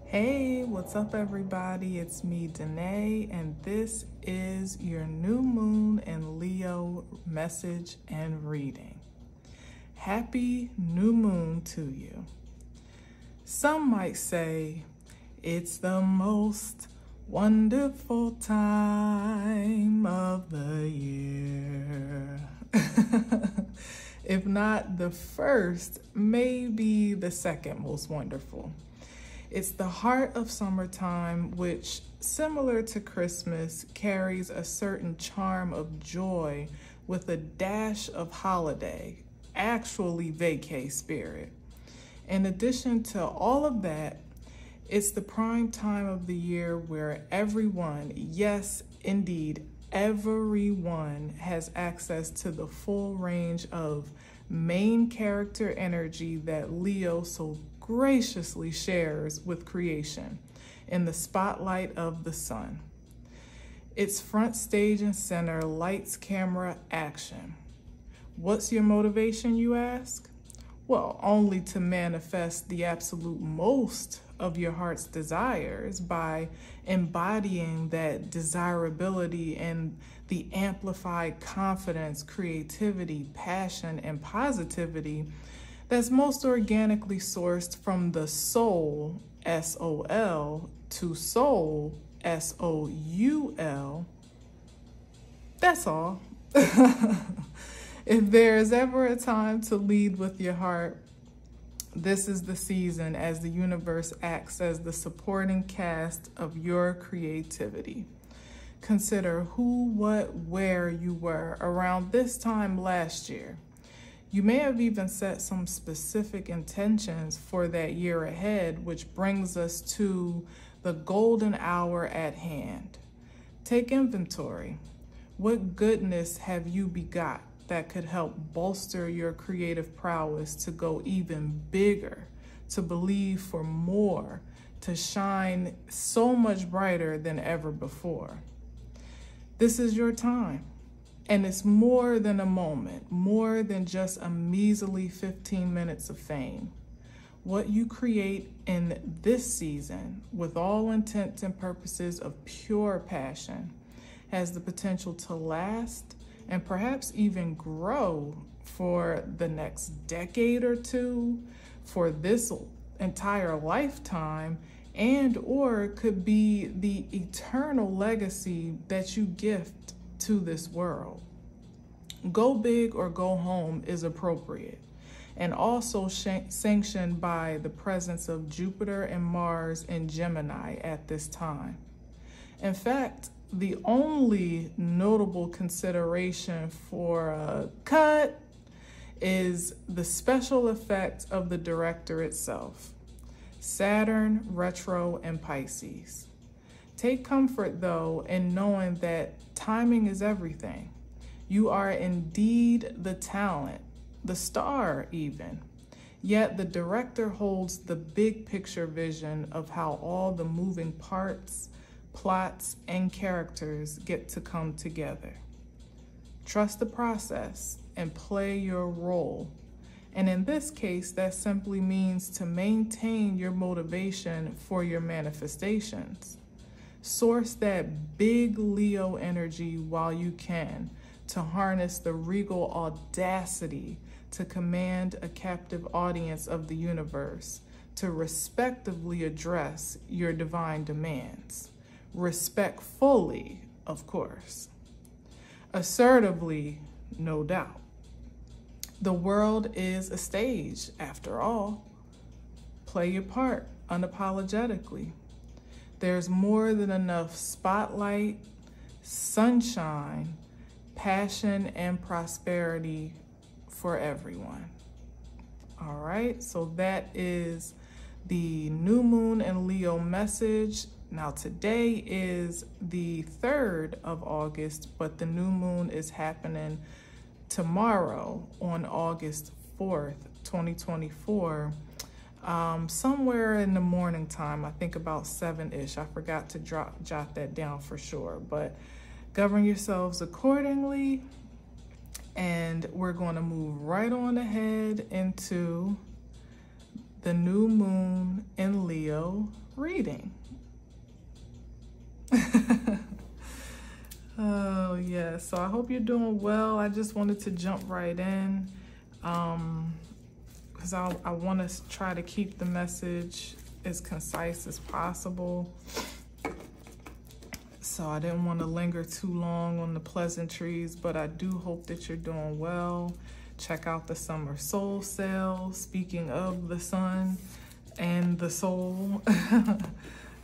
Hey, what's up everybody? It's me, Danae, and this is your new moon and Leo message and reading. Happy new moon to you. Some might say it's the most wonderful time of the year. If not the first, maybe the second most wonderful. It's the heart of summertime, which, similar to Christmas, carries a certain charm of joy with a dash of holiday, actually vacay spirit. In addition to all of that, it's the prime time of the year where everyone, yes, indeed, everyone has access to the full range of main character energy that Leo so graciously shares with creation in the spotlight of the sun. It's front stage and center, lights, camera, action. What's your motivation, you ask? Well, only to manifest the absolute most of your heart's desires by embodying that desirability and the amplified confidence, creativity, passion, and positivity that's most organically sourced from the soul, S-O-L, to soul, S-O-U-L. That's all. If there is ever a time to lead with your heart, this is the season, as the universe acts as the supporting cast of your creativity. Consider who, what, where you were around this time last year. You may have even set some specific intentions for that year ahead, which brings us to the golden hour at hand. Take inventory. What goodness have you begot that could help bolster your creative prowess to go even bigger, to believe for more, to shine so much brighter than ever before? This is your time. And it's more than a moment, more than just a measly 15 minutes of fame. What you create in this season, with all intents and purposes of pure passion, has the potential to last and perhaps even grow for the next decade or two, for this entire lifetime, and or could be the eternal legacy that you gift to this world. Go big or go home is appropriate, and also sanctioned by the presence of Jupiter and Mars in Gemini at this time. In fact, the only notable consideration for a cut is the special effect of the director itself, Saturn retro in Pisces. Take comfort, though, in knowing that timing is everything. You are indeed the talent, the star even. Yet the director holds the big picture vision of how all the moving parts, plots, and characters get to come together. Trust the process and play your role. And in this case, that simply means to maintain your motivation for your manifestations. Source that big Leo energy while you can, to harness the regal audacity to command a captive audience of the universe, to respectively address your divine demands. Respectfully, of course. Assertively, no doubt. The world is a stage, after all. Play your part unapologetically. There's more than enough spotlight, sunshine, passion, and prosperity for everyone. All right, so that is the new moon and Leo message. Now today is the 3rd of August, but the new moon is happening tomorrow on August 4th, 2024. Somewhere in the morning time, I think about 7-ish. I forgot to jot that down for sure, but govern yourselves accordingly. And we're going to move right on ahead into the new moon in Leo reading. Oh, yeah. So I hope you're doing well. I just wanted to jump right in because I want to try to keep the message as concise as possible. So I didn't want to linger too long on the pleasantries, but I do hope that you're doing well. Check out the summer soul sale. Speaking of the sun and the soul,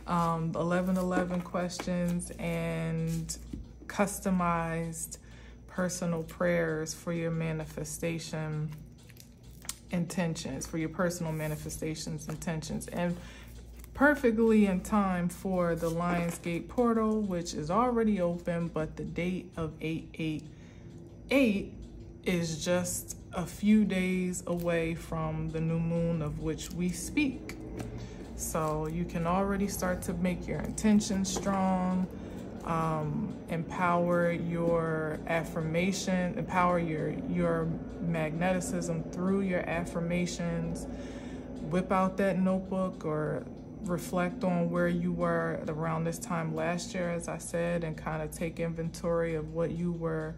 11 questions and customized personal prayers for your manifestation intentions, for your personal manifestations intentions, and perfectly in time for the Lionsgate portal, which is already open, but the date of 8/8/8 is just a few days away from the new moon of which we speak. So you can already start to make your intentions strong, empower your affirmation, empower your magneticism through your affirmations. Whip out that notebook or reflect on where you were around this time last year, as I said, and kind of take inventory of what you were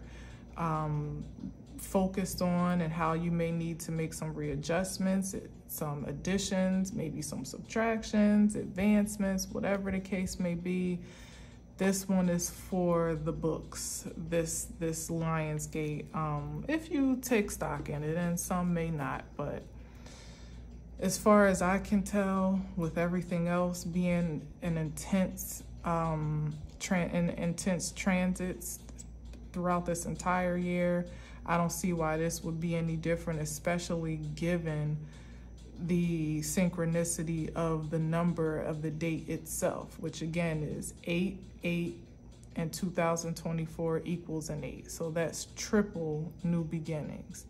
focused on and how you may need to make some readjustments, some additions, maybe some subtractions, advancements, whatever the case may be. This one is for the books, this Lionsgate, if you take stock in it, and some may not, but as far as I can tell, with everything else being an intense transits throughout this entire year, I don't see why this would be any different, especially given the synchronicity of the number of the date itself, which again is 8/8, and 2024 equals an 8. So that's triple new beginnings.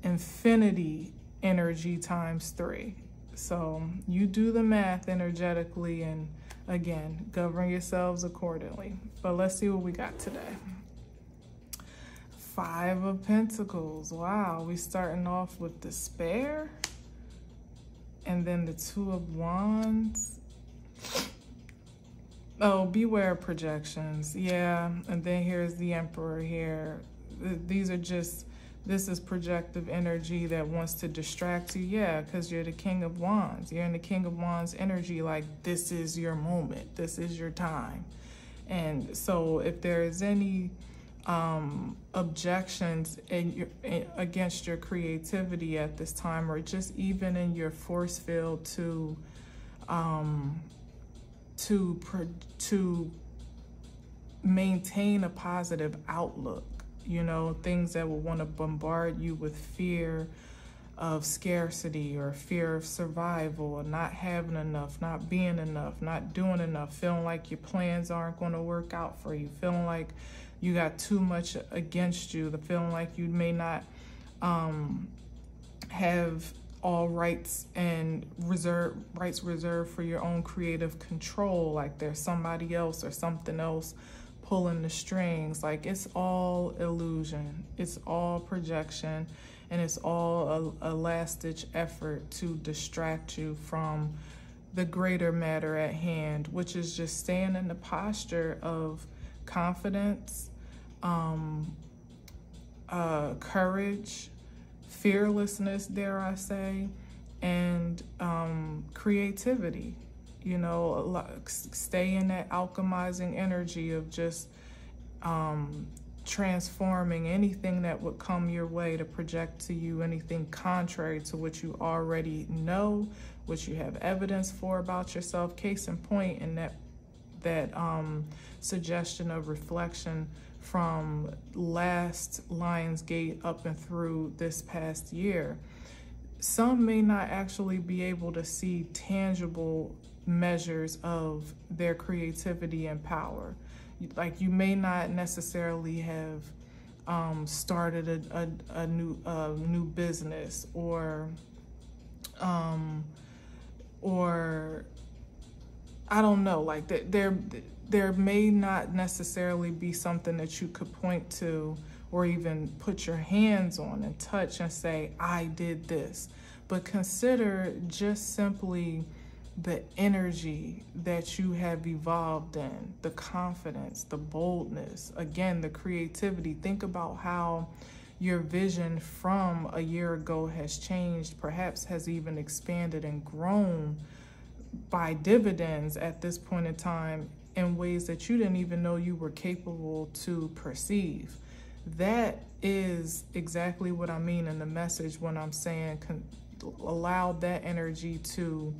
Infinity energy times 3. So you do the math energetically and again, govern yourselves accordingly. But let's see what we got today. 5 of Pentacles. Wow, we starting off with despair. And then the 2 of Wands. Oh, beware of projections. Yeah, and then here's the Emperor here. These are just, this is projective energy that wants to distract you. Yeah, because you're the King of Wands. You're in the King of Wands energy, like this is your moment. This is your time. And so if there is any objections against your creativity at this time, or just even in your force field to maintain a positive outlook, you know, things that will want to bombard you with fear of scarcity or fear of survival, or not having enough, not being enough, not doing enough, feeling like your plans aren't going to work out for you, feeling like you got too much against you, the feeling like you may not have all rights reserved for your own creative control, like there's somebody else or something else pulling the strings. Like it's all illusion, it's all projection, and it's all a last-ditch effort to distract you from the greater matter at hand, which is just staying in the posture of confidence, courage, fearlessness, dare I say, and creativity. You know, stay in that alchemizing energy of just transforming anything that would come your way to project to you anything contrary to what you already know, what you have evidence for about yourself. Case in point, in that suggestion of reflection from last Lionsgate up and through this past year. Some may not actually be able to see tangible measures of their creativity and power. Like you may not necessarily have started a new business, or I don't know, like there may not necessarily be something that you could point to or even put your hands on and touch and say, I did this. but consider just simply the energy that you have evolved in, the confidence, the boldness, again, the creativity. Think about how your vision from a year ago has changed, perhaps has even expanded and grown by dividends at this point in time in ways that you didn't even know you were capable to perceive. That is exactly what I mean in the message when I'm saying allow that energy to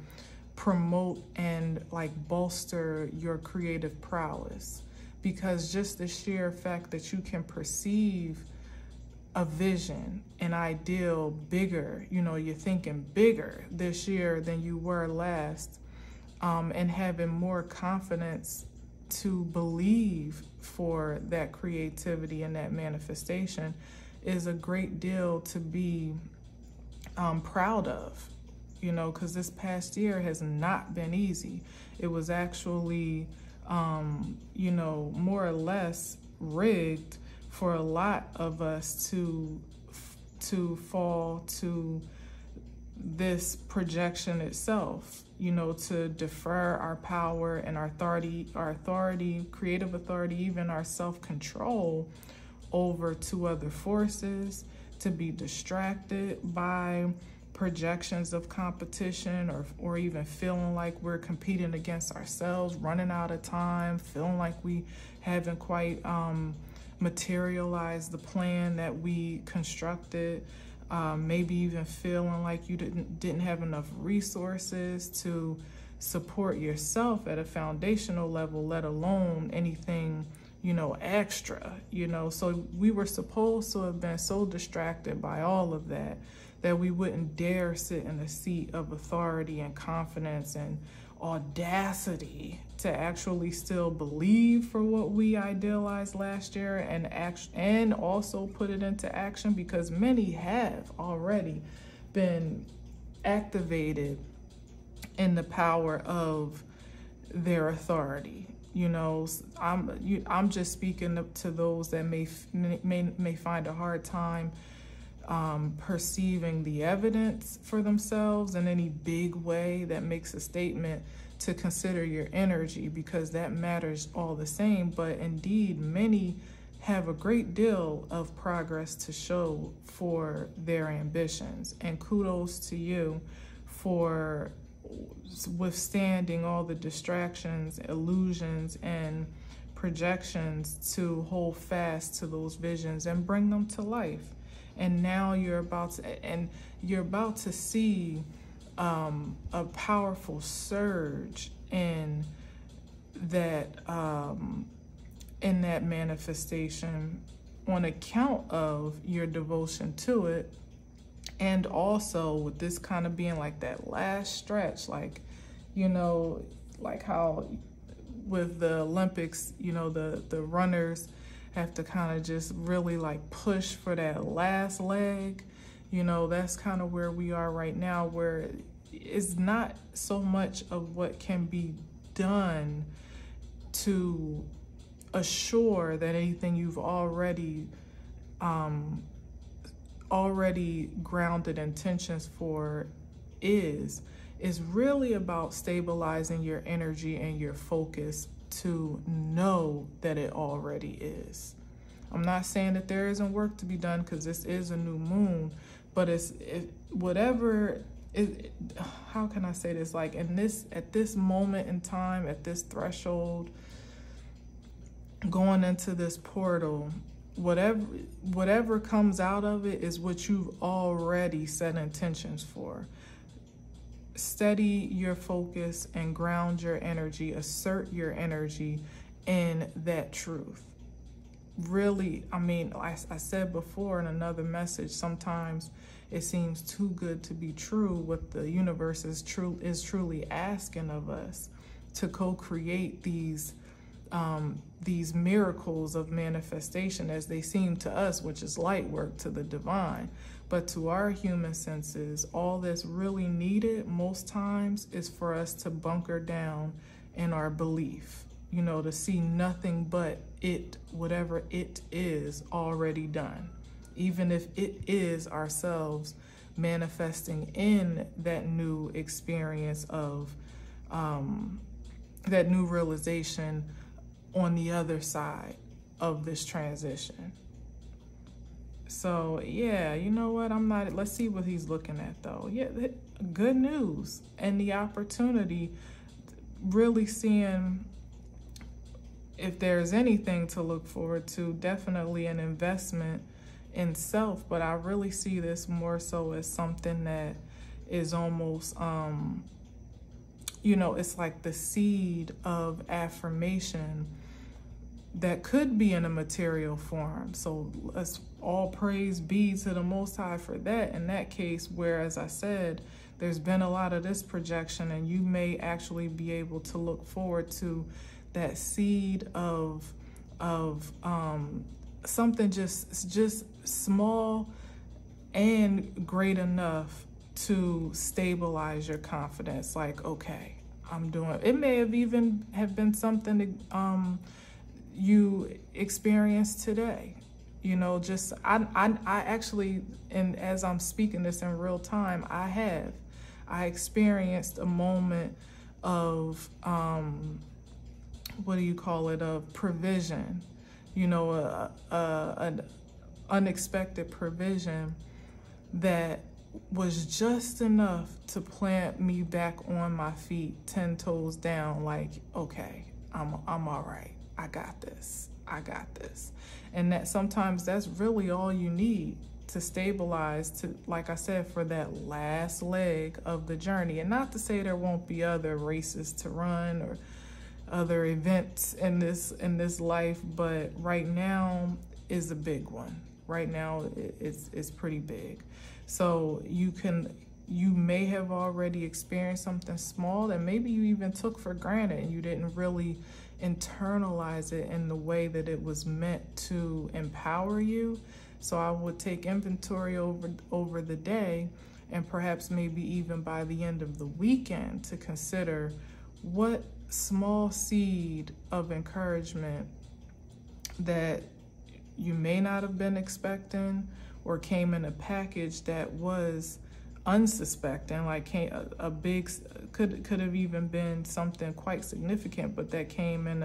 promote and like bolster your creative prowess, because just the sheer fact that you can perceive a vision, an ideal bigger, you're thinking bigger this year than you were last, and having more confidence to believe for that creativity and that manifestation is a great deal to be proud of, because this past year has not been easy. It was actually, more or less rigged for a lot of us to fall to this projection itself, to defer our power and our authority, creative authority, even our self-control over to other forces, to be distracted by projections of competition, or even feeling like we're competing against ourselves, running out of time, feeling like we haven't quite materialized the plan that we constructed, maybe even feeling like you didn't have enough resources to support yourself at a foundational level, let alone anything extra, so we were supposed to have been so distracted by all of that we wouldn't dare sit in a seat of authority and confidence and audacity to actually still believe for what we idealized last year and also put it into action, because many have already been activated in the power of their authority. I'm just speaking to those that may find a hard time perceiving the evidence for themselves in any big way that makes a statement, to consider your energy, because that matters all the same. But indeed, many have a great deal of progress to show for their ambitions, and kudos to you for withstanding all the distractions, illusions, and projections to hold fast to those visions and bring them to life. And now you're about to see a powerful surge in that manifestation on account of your devotion to it. And also with this kind of being like that last stretch, like how with the Olympics, the runners have to kind of just really like push for that last leg. That's kind of where we are right now, where it's not so much of what can be done to assure that anything you've already grounded intentions for is really about stabilizing your energy and your focus to know that it already is. I'm not saying that there isn't work to be done, because this is a new moon, but how can I say this? Like at this moment in time, at this threshold, going into this portal, whatever comes out of it is what you've already set intentions for. Steady your focus and ground your energy, assert your energy in that truth. Really, I said before in another message, sometimes it seems too good to be true what the universe is truly asking of us, to co-create these miracles of manifestation as they seem to us, which is light work to the divine. But to our human senses, all that's really needed most times is for us to bunker down in our belief, to see nothing but it, whatever it is, already done. Even if it is ourselves manifesting in that new experience of that new realization on the other side of this transition. So yeah, you know what, let's see what he's looking at though. Yeah, good news and the opportunity, really seeing if there's anything to look forward to, definitely an investment in self. But I really see this more so as something that is almost, it's like the seed of affirmation that could be in a material form. So let's all praise be to the Most High for that in that case, where, as I said, there's been a lot of this projection, and you may actually be able to look forward to that seed of something just small and great enough to stabilize your confidence. Like, okay, I'm doing it. May have even have been something that you experienced today. I actually, and as I'm speaking this in real time, I experienced a moment of of provision, an unexpected provision that was just enough to plant me back on my feet, 10 toes down, like, okay, I'm all right. I got this. And that sometimes that's really all you need to stabilize, to, like I said, for that last leg of the journey. And not to say there won't be other races to run or other events in this life, but right now is a big one. Right now it's pretty big. So you may have already experienced something small that maybe you even took for granted, and you didn't really internalize it in the way that it was meant to empower you. So I would take inventory over the day, and perhaps maybe even by the end of the weekend, to consider what small seed of encouragement that you may not have been expecting, or came in a package that was unsuspecting, like a big, could have even been something quite significant, but that came in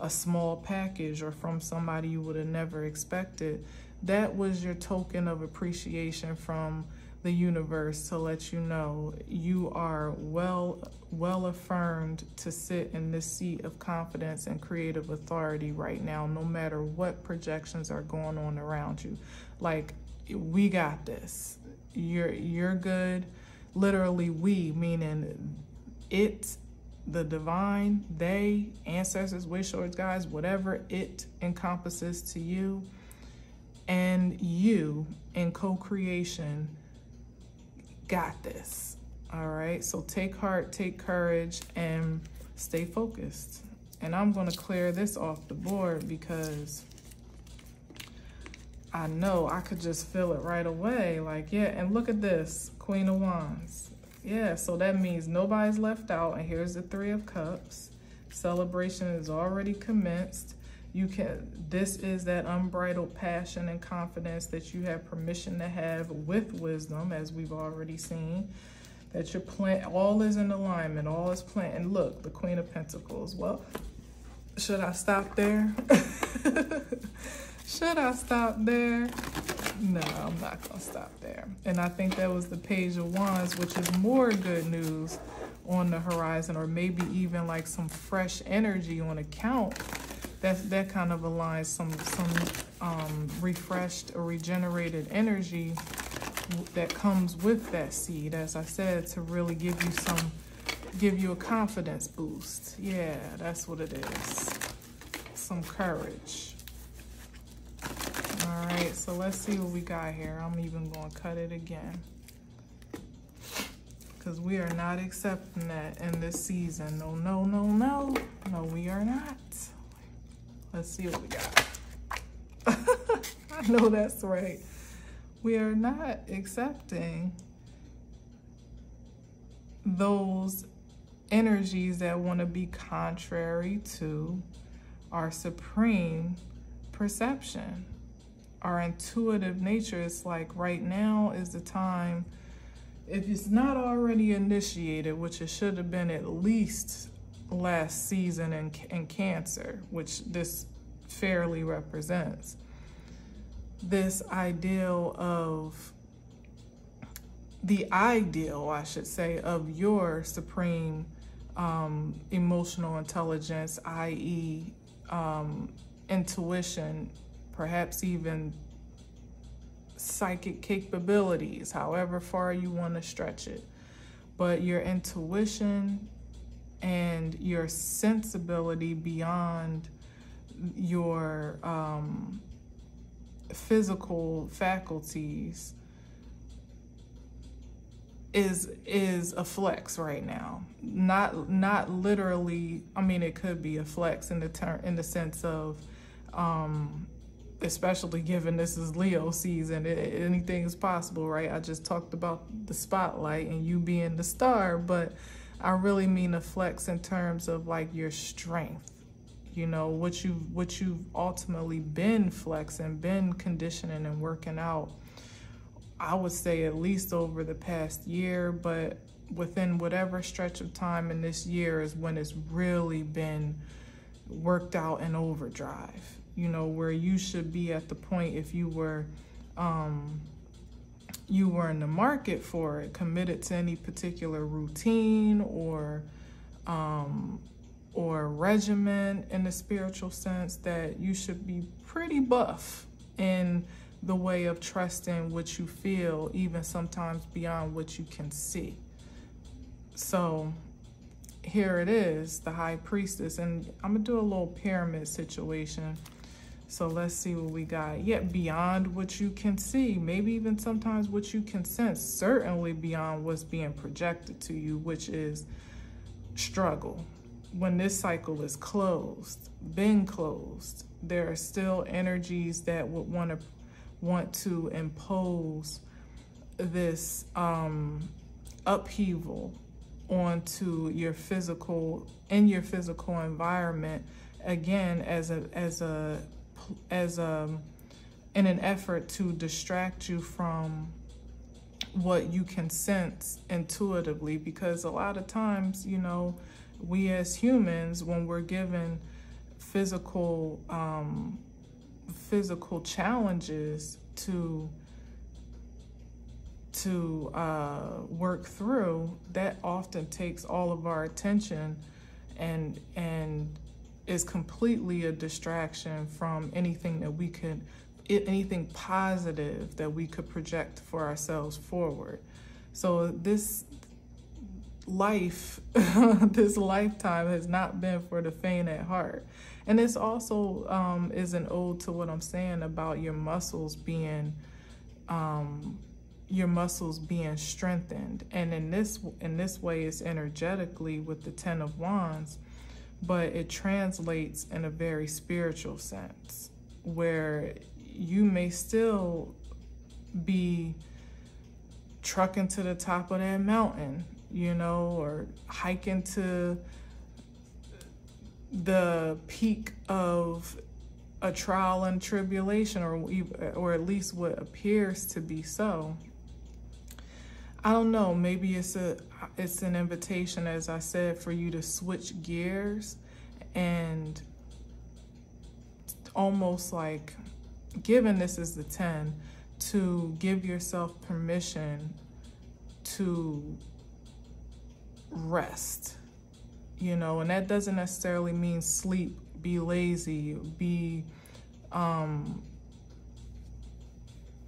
a small package, or from somebody you would have never expected. That was your token of appreciation from the universe to let you know you are well affirmed to sit in this seat of confidence and creative authority right now, no matter what projections are going on around you. Like, we got this. You're good. Literally, we, meaning it, the divine, they, ancestors, wish lords, guides, whatever it encompasses to you, and you in co-creation got this. All right, so take heart, take courage, and stay focused. And I'm going to clear this off the board because I know I could just feel it right away. Like, yeah, and look at this, Queen of Wands. Yeah, so that means nobody's left out. And here's the Three of Cups. Celebration is already commenced. This is that unbridled passion and confidence that you have permission to have with wisdom, as we've already seen. That your plan, all is in alignment, all is planned. And look, the Queen of Pentacles. Well, should I stop there? Should I stop there? No, I'm not gonna stop there. And I think that was the Page of Wands, which is more good news on the horizon, or maybe even like some fresh energy on account. That kind of aligns some refreshed or regenerated energy that comes with that seed, as I said, to really give you a confidence boost. Yeah, that's what it is. Some courage. All right, so let's see what we got here. I'm even going to cut it again, because we are not accepting that in this season. No, no, no, no. No, we are not. Let's see what we got. I know that's right. We are not accepting those energies that want to be contrary to our supreme perception. our intuitive nature. It's like right now is the time, if it's not already initiated, which it should have been at least last season in Cancer, which this fairly represents. This ideal of, the ideal, I should say, of your supreme emotional intelligence, i.e. Intuition, perhaps even psychic capabilities, however far you want to stretch it. But your intuition and your sensibility beyond your physical faculties is a flex right now. Not literally. I mean, it could be a flex in the sense of, especially given this is Leo season, anything is possible, right? I just talked about the spotlight and you being the star, but I really mean a flex in terms of like your strength. You know, what you've ultimately been flexing, been conditioning and working out, I would say at least over the past year, but within whatever stretch of time in this year is when it's really been worked out in overdrive. You know, where you should be at the point, if you were in the market for it, committed to any particular routine or regimen in the spiritual sense, that you should be pretty buff in the way of trusting what you feel, even sometimes beyond what you can see. So here it is, the High Priestess, and I'm gonna do a little pyramid situation. So let's see what we got. Yet beyond what you can see, maybe even sometimes what you can sense, certainly beyond what's being projected to you, which is struggle. When this cycle is closed, been closed, there are still energies that would want to impose this upheaval onto your physical, in your physical environment, again in an effort to distract you from what you can sense intuitively. Because a lot of times, you know, we as humans, when we're given physical challenges to work through, that often takes all of our attention and is completely a distraction from anything that we could, anything positive that we could project for ourselves forward. So this life, this lifetime has not been for the faint at heart. And this also is an ode to what I'm saying about your muscles being strengthened. And in this way, it's energetically with the 10 of Wands, but it translates in a very spiritual sense, where you may still be trucking to the top of that mountain, you know, or hiking to the peak of a trial and tribulation, or at least what appears to be so. I don't know, maybe it's an invitation, as I said, for you to switch gears and almost like, given this is the 10, to give yourself permission to rest, you know, and that doesn't necessarily mean sleep, be lazy, be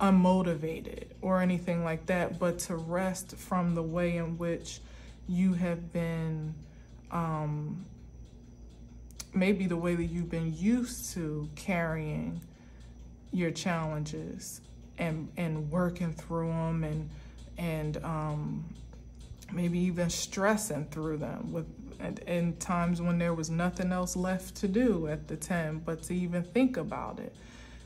unmotivated or anything like that, but to rest from the way in which you have been, maybe the way that you've been used to carrying your challenges and working through them and maybe even stressing through them in times when there was nothing else left to do at the 10, but to even think about it.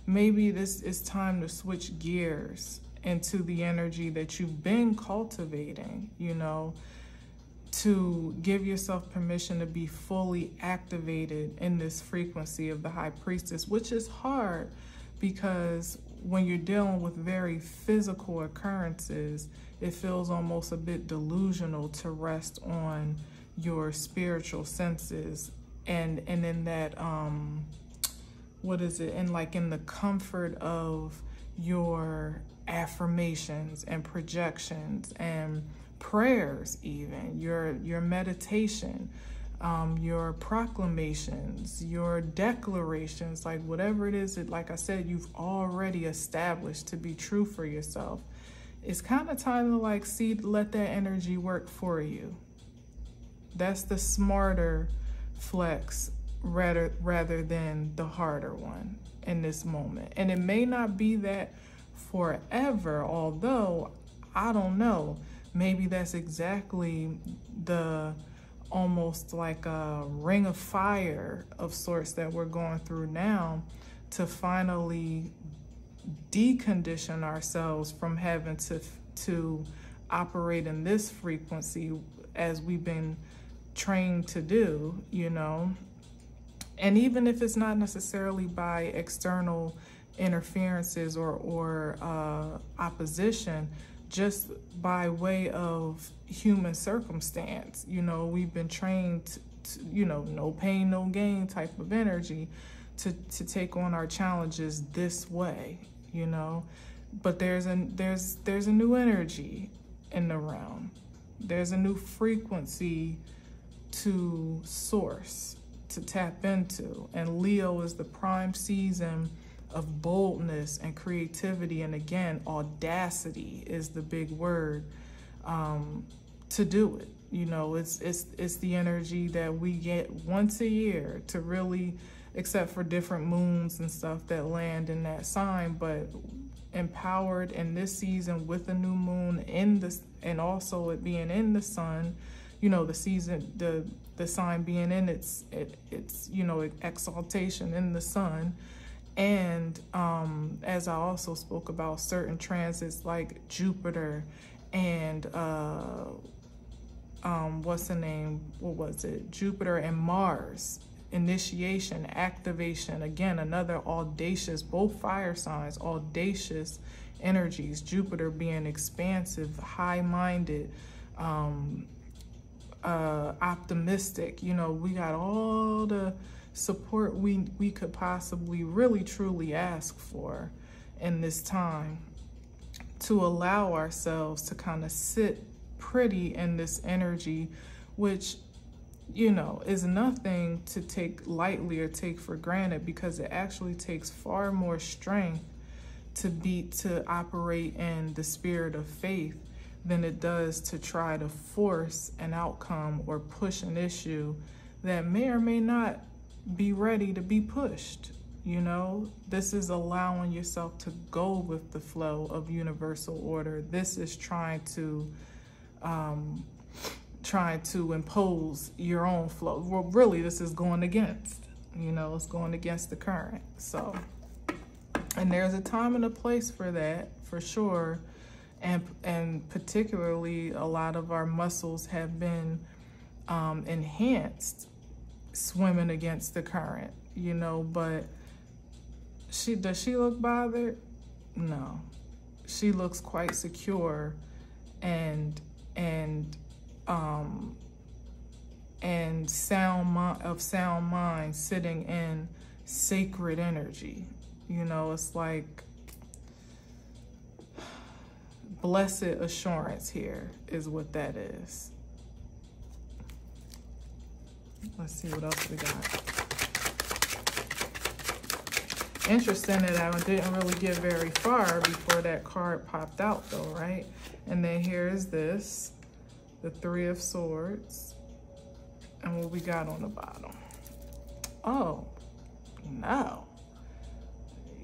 Maybe this is time to switch gears into the energy that you've been cultivating, you know, to give yourself permission to be fully activated in this frequency of the High Priestess, which is hard because when you're dealing with very physical occurrences, it feels almost a bit delusional to rest on your spiritual senses and in that, what is it? And like in the comfort of your affirmations and projections and prayers, even your meditation, your proclamations, your declarations, like whatever it is that, like I said, you've already established to be true for yourself. It's kind of time to like let that energy work for you. That's the smarter flex rather than the harder one in this moment. And it may not be that forever, although I don't know, maybe that's exactly the almost like a ring of fire of sorts that we're going through now, to finally decondition ourselves from having to operate in this frequency as we've been trained to do, you know. And even if it's not necessarily by external interferences or opposition, just by way of human circumstance, you know, we've been trained to, you know, no pain, no gain type of energy to take on our challenges this way, you know. But there's a new energy in the realm. There's a new frequency to source, to tap into. And Leo is the prime season of boldness and creativity. And again, audacity is the big word to do it. You know, it's the energy that we get once a year to really, except for different moons and stuff that land in that sign, but empowered in this season with the new moon in this, and also it being in the sun, you know, the season, the sign being in it's you know, exaltation in the sun. And as I also spoke about certain transits like Jupiter and what's the name? What was it? Jupiter and Mars. Initiation, activation, again, another audacious, both fire signs, audacious energies. Jupiter being expansive, high-minded, optimistic. You know, we got all the support we could possibly really truly ask for in this time, to allow ourselves to kind of sit pretty in this energy, which, you know, is nothing to take lightly or take for granted, because it actually takes far more strength to operate in the spirit of faith than it does to try to force an outcome or push an issue that may or may not be ready to be pushed. You know, this is allowing yourself to go with the flow of universal order. This is trying to impose your own flow. Well, really, this is going against, you know, it's going against the current. So, and there's a time and a place for that, for sure. And particularly, a lot of our muscles have been enhanced swimming against the current, you know. But does she look bothered? No, she looks quite secure and sound mind, sitting in sacred energy. You know, it's like blessed assurance here is what that is. Let's see what else we got. Interesting that I didn't really get very far before that card popped out though, right? And then here is this, the Three of Swords. And what we got on the bottom. Oh, no.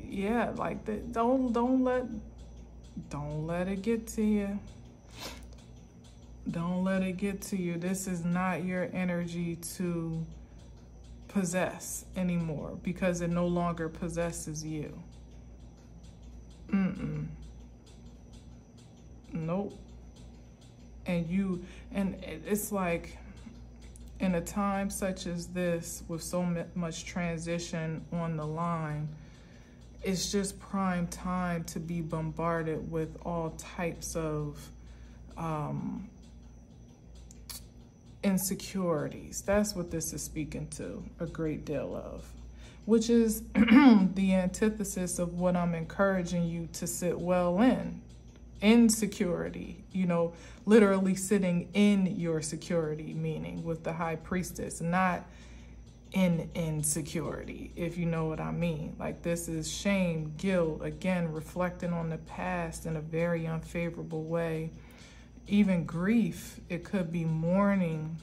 Yeah, like that. Don't let it get to you. Don't let it get to you. This is not your energy to possess anymore, because it no longer possesses you. Nope. And it's like, in a time such as this, with so much transition on the line, it's just prime time to be bombarded with all types of insecurities. That's what this is speaking to a great deal of, which is the antithesis of what I'm encouraging you to sit well in security, you know, literally sitting in your security, meaning with the high priestess, not in insecurity, if you know what I mean. Like, this is shame, guilt, again, reflecting on the past in a very unfavorable way. Even grief, it could be mourning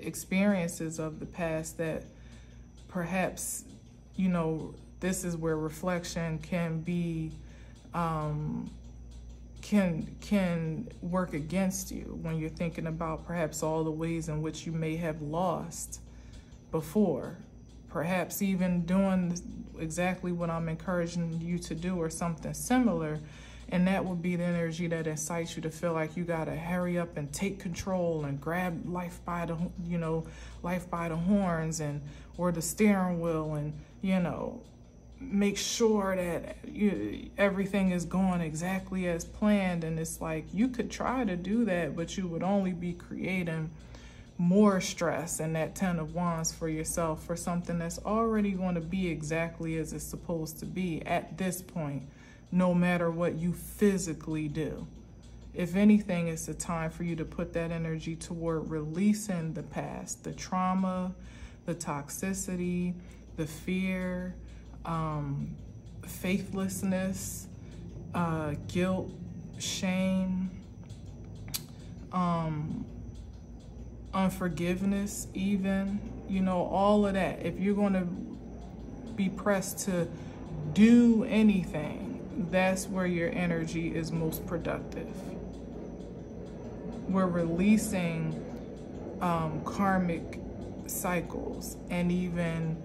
experiences of the past that perhaps, you know, this is where reflection can be, can work against you when you're thinking about perhaps all the ways in which you may have lost before, perhaps even doing exactly what I'm encouraging you to do or something similar. And that would be the energy that incites you to feel like you gotta hurry up and take control and grab life by the, you know, life by the horns and, or the steering wheel, and, you know, make sure that everything is going exactly as planned. And it's like, you could try to do that, but you would only be creating more stress and that 10 of Wands for yourself for something that's already going to be exactly as it's supposed to be at this point, no matter what you physically do. If anything, it's a time for you to put that energy toward releasing the past, the trauma, the toxicity, the fear, faithlessness, guilt, shame, unforgiveness even, you know, all of that. If you're going to be pressed to do anything, that's where your energy is most productive. We're releasing karmic cycles and even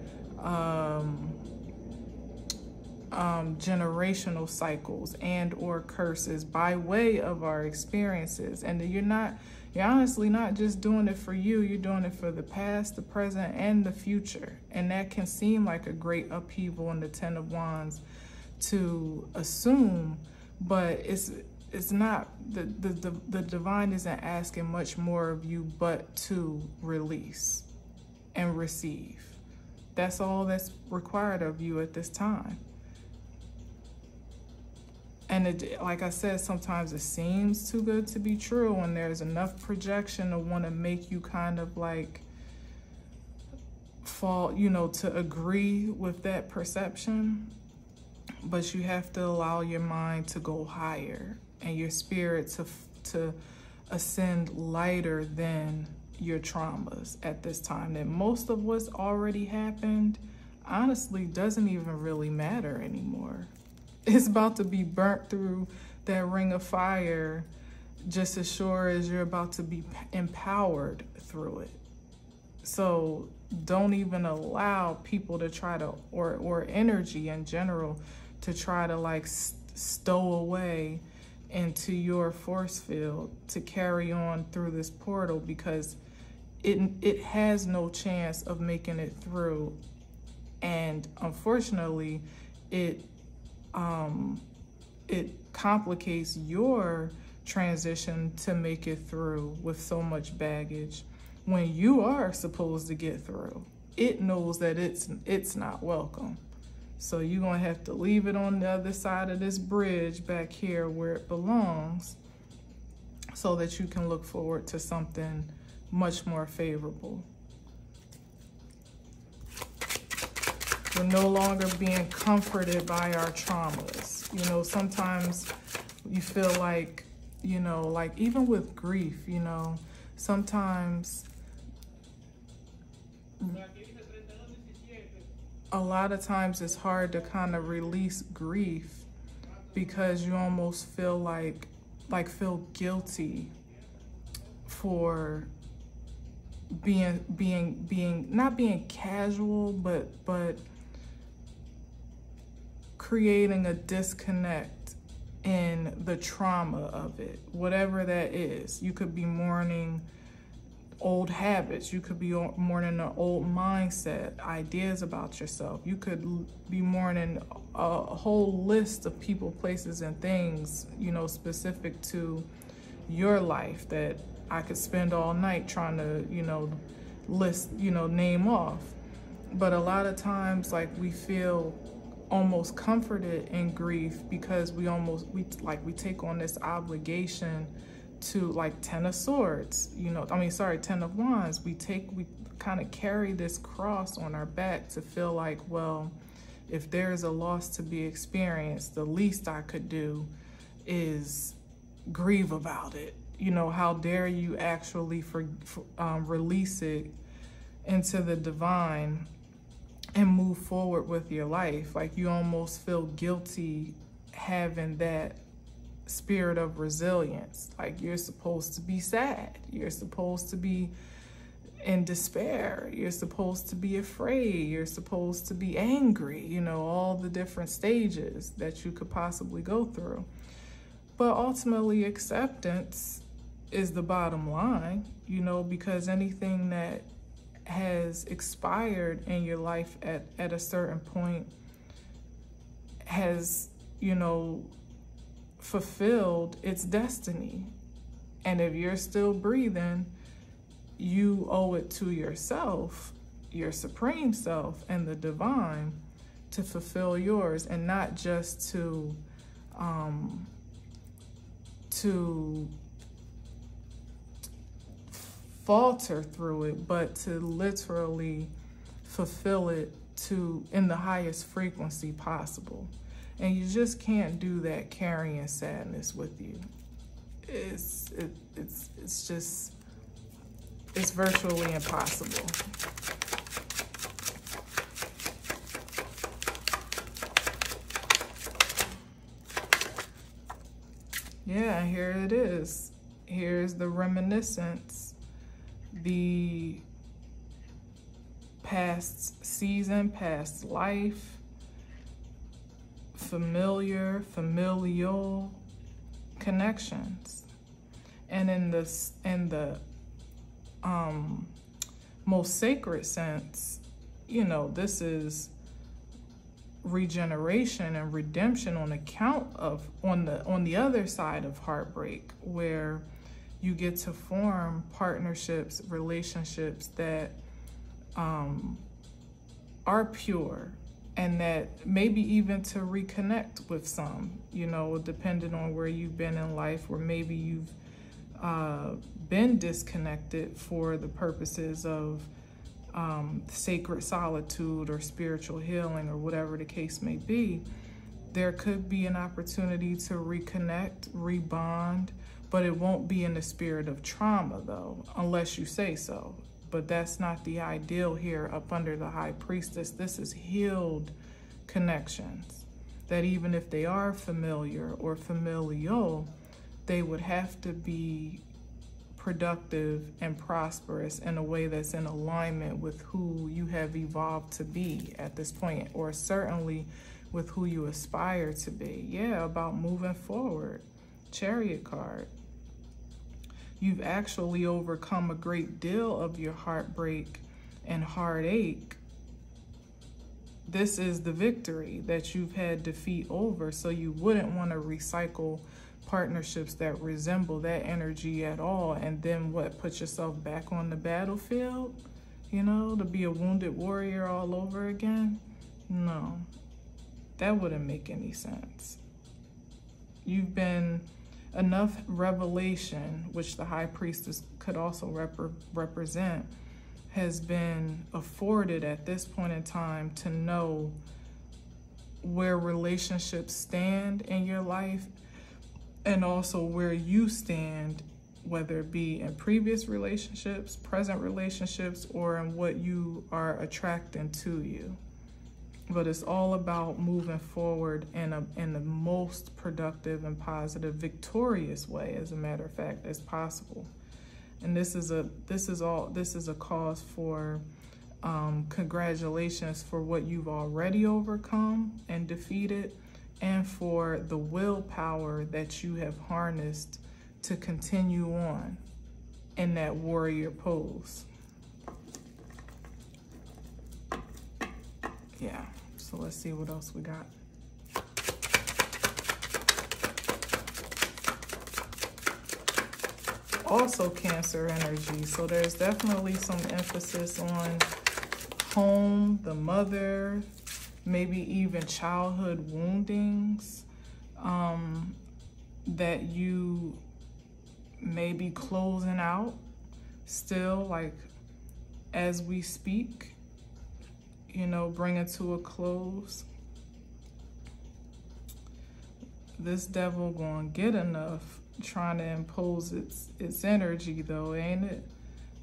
generational cycles and or curses by way of our experiences. And you're honestly not just doing it for you, you're doing it for the past, the present, and the future. And that can seem like a great upheaval in the 10 of Wands to assume, but it's not. The divine isn't asking much more of you but to release and receive. That's all that's required of you at this time. And it, like I said, sometimes it seems too good to be true, and there's enough projection to want to make you kind of like fall, you know, to agree with that perception. But you have to allow your mind to go higher and your spirit to ascend lighter than your traumas at this time. That most of what's already happened honestly doesn't even really matter anymore. It's about to be burnt through that ring of fire just as sure as you're about to be empowered through it. So don't even allow people to try to, or energy in general, to try to like stow away into your force field to carry on through this portal, because it has no chance of making it through. And unfortunately, it complicates your transition to make it through with so much baggage when you are supposed to get through. It knows that it's not welcome. So you're gonna have to leave it on the other side of this bridge back here where it belongs, so that you can look forward to something much more favorable. We're no longer being comforted by our traumas. You know, sometimes you feel like, you know, like even with grief, you know, sometimes a lot of times it's hard to kind of release grief because you almost feel like feel guilty for being not being casual, but creating a disconnect in the trauma of it, whatever that is. You could be mourning old habits. You could be mourning an old mindset, ideas about yourself. You could be mourning a whole list of people, places, and things, you know, specific to your life that I could spend all night trying to, you know, list, you know, name off. But a lot of times, like, we feel almost comforted in grief because we take on this obligation to, like, 10 of swords, you know, 10 of wands. We kind of carry this cross on our back to feel like, well, if there's a loss to be experienced, the least I could do is grieve about it. You know, how dare you actually release it into the divine and move forward with your life. Like, you almost feel guilty having that spirit of resilience. Like, you're supposed to be sad. You're supposed to be in despair. You're supposed to be afraid. You're supposed to be angry, you know, all the different stages that you could possibly go through. But ultimately, acceptance is the bottom line, you know, because anything that has expired in your life at a certain point has, you know, fulfilled its destiny. And if you're still breathing, you owe it to yourself, your supreme self, and the divine to fulfill yours, and not just to falter through it, but to literally fulfill it in the highest frequency possible. And you just can't do that carrying sadness with you. It's virtually impossible. Yeah, here it is. Here's the reminiscence, the past season, past life, familial connections. And in the most sacred sense, you know, this is regeneration and redemption on account of on the other side of heartbreak, where you get to form partnerships, relationships that are pure, and that maybe even to reconnect with some, you know, depending on where you've been in life, or maybe you've been disconnected for the purposes of sacred solitude or spiritual healing, or whatever the case may be. There could be an opportunity to reconnect, rebond, but it won't be in the spirit of trauma, though, unless you say so. But that's not the ideal here up under the High Priestess. This is healed connections, that even if they are familiar or familial, they would have to be productive and prosperous in a way that's in alignment with who you have evolved to be at this point, or certainly with who you aspire to be. Yeah, about moving forward. Chariot card. You've actually overcome a great deal of your heartbreak and heartache. This is the victory that you've had defeat over, so you wouldn't want to recycle partnerships that resemble that energy at all, and then what, put yourself back on the battlefield, you know, to be a wounded warrior all over again? No, that wouldn't make any sense. You've been enough revelation, which the High Priestess could also represent, has been afforded at this point in time to know where relationships stand in your life, and also where you stand, whether it be in previous relationships, present relationships, or in what you are attracting to you. But it's all about moving forward in the most productive and positive, victorious way, as a matter of fact, as possible. And this is a cause for congratulations for what you've already overcome and defeated, and for the willpower that you have harnessed to continue on. in that warrior pose. Yeah, so let's see what else we got. Also Cancer energy, so there's definitely some emphasis on home, the mother, maybe even childhood woundings that you may be closing out still, like as we speak, you know, bring it to a close. This devil gonna get enough trying to impose its energy though, ain't it?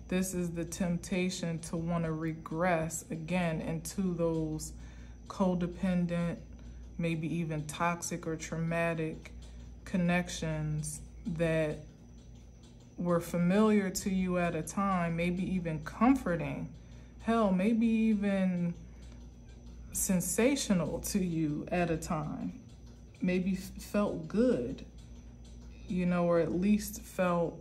This is the temptation to want to regress again into those codependent, maybe even toxic or traumatic connections that were familiar to you at a time, maybe even comforting, hell, maybe even sensational to you at a time, maybe felt good, you know, or at least felt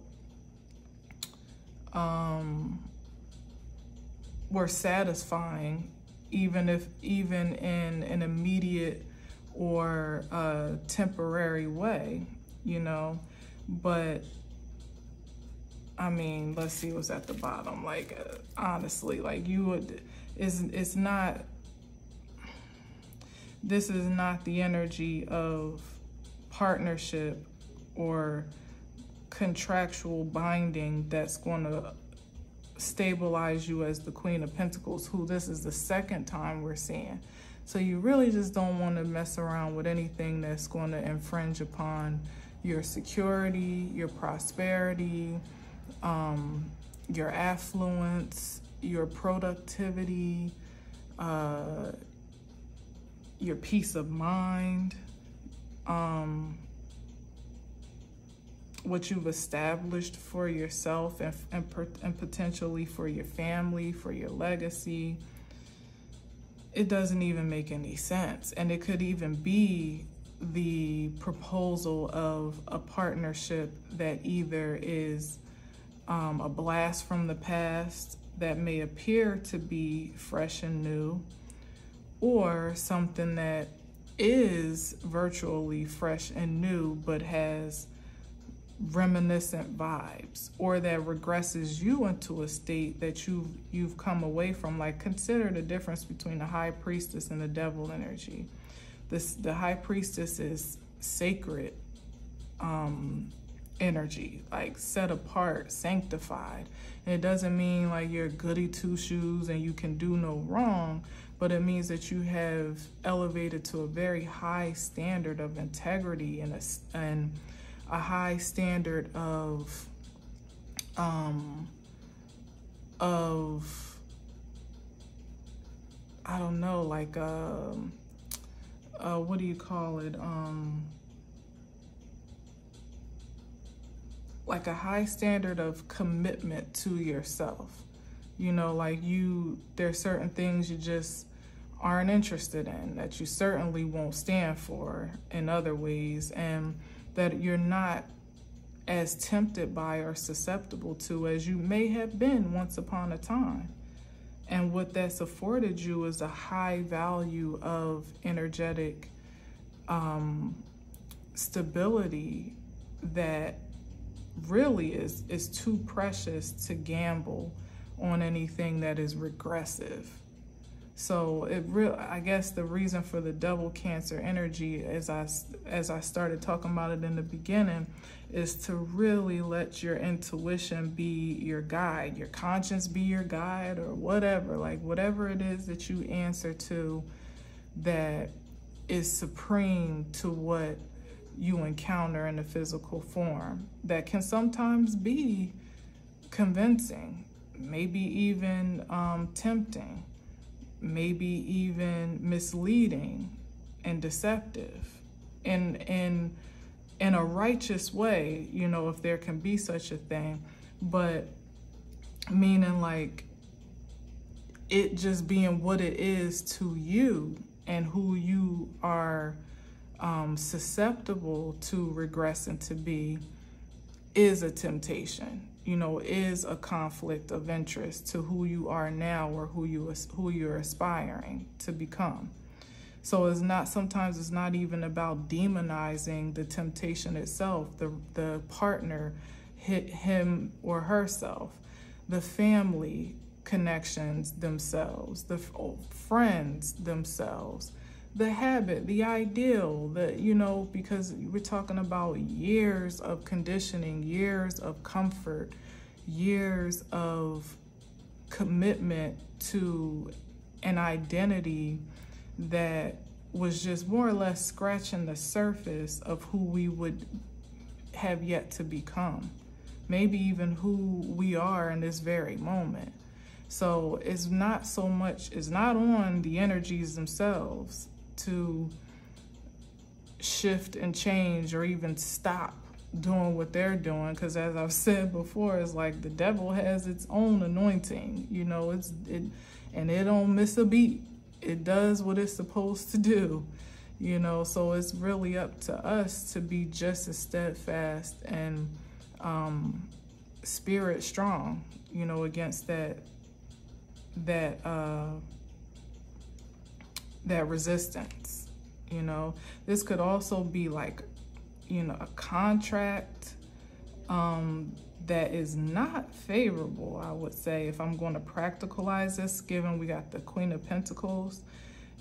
were satisfying, even in an immediate or temporary way, you know. But I mean, let's see what's at the bottom. Like, honestly, like this is not the energy of partnership or contractual binding that's going to stabilize you as the Queen of Pentacles, who this is the second time we're seeing. So you really just don't want to mess around with anything that's going to infringe upon your security, your prosperity, your affluence, your productivity, your peace of mind, what you've established for yourself and potentially for your family, for your legacy. It doesn't even make any sense. And it could even be the proposal of a partnership that either is a blast from the past that may appear to be fresh and new, or something that is virtually fresh and new but has reminiscent vibes, or that regresses you into a state that you've come away from. Like, consider the difference between the High Priestess and the Devil energy. The High Priestess is sacred energy, like set apart, sanctified. And it doesn't mean like you're goody two shoes and you can do no wrong, but it means that you have elevated to a very high standard of integrity and a high standard of I don't know, like what do you call it? Like a high standard of commitment to yourself. You know, like there's certain things you just aren't interested in, that you certainly won't stand for in other ways, and that you're not as tempted by or susceptible to as you may have been once upon a time. And what that's afforded you is a high value of energetic stability that really is too precious to gamble on anything that is regressive. So I guess the reason for the double Cancer energy, as I started talking about it in the beginning, is to really let your intuition be your guide, your conscience be your guide, or whatever, like whatever it is that you answer to that is supreme to what you encounter in the physical form, that can sometimes be convincing, maybe even tempting, maybe even misleading and deceptive in a righteous way, you know, if there can be such a thing, but meaning like it just being what it is to you and who you are susceptible to regressing to be, is a temptation, you know, is a conflict of interest to who you are now or who you're aspiring to become. So it's not, sometimes it's not even about demonizing the temptation itself, the partner, him or herself, the family connections themselves, the friends themselves, the habit, the ideal, you know, because we're talking about years of conditioning, years of comfort, years of commitment to an identity that was just more or less scratching the surface of who we would have yet to become, maybe even who we are in this very moment. So it's not so much, it's not on the energies themselves to shift and change or even stop doing what they're doing, because as I've said before, it's like the devil has its own anointing, you know, and it don't miss a beat. It does what it's supposed to do, you know. So it's really up to us to be just as steadfast and spirit strong, you know, against that resistance. You know, this could also be like, you know, a contract that is not favorable, I would say, if I'm going to practicalize this, given we got the Queen of Pentacles.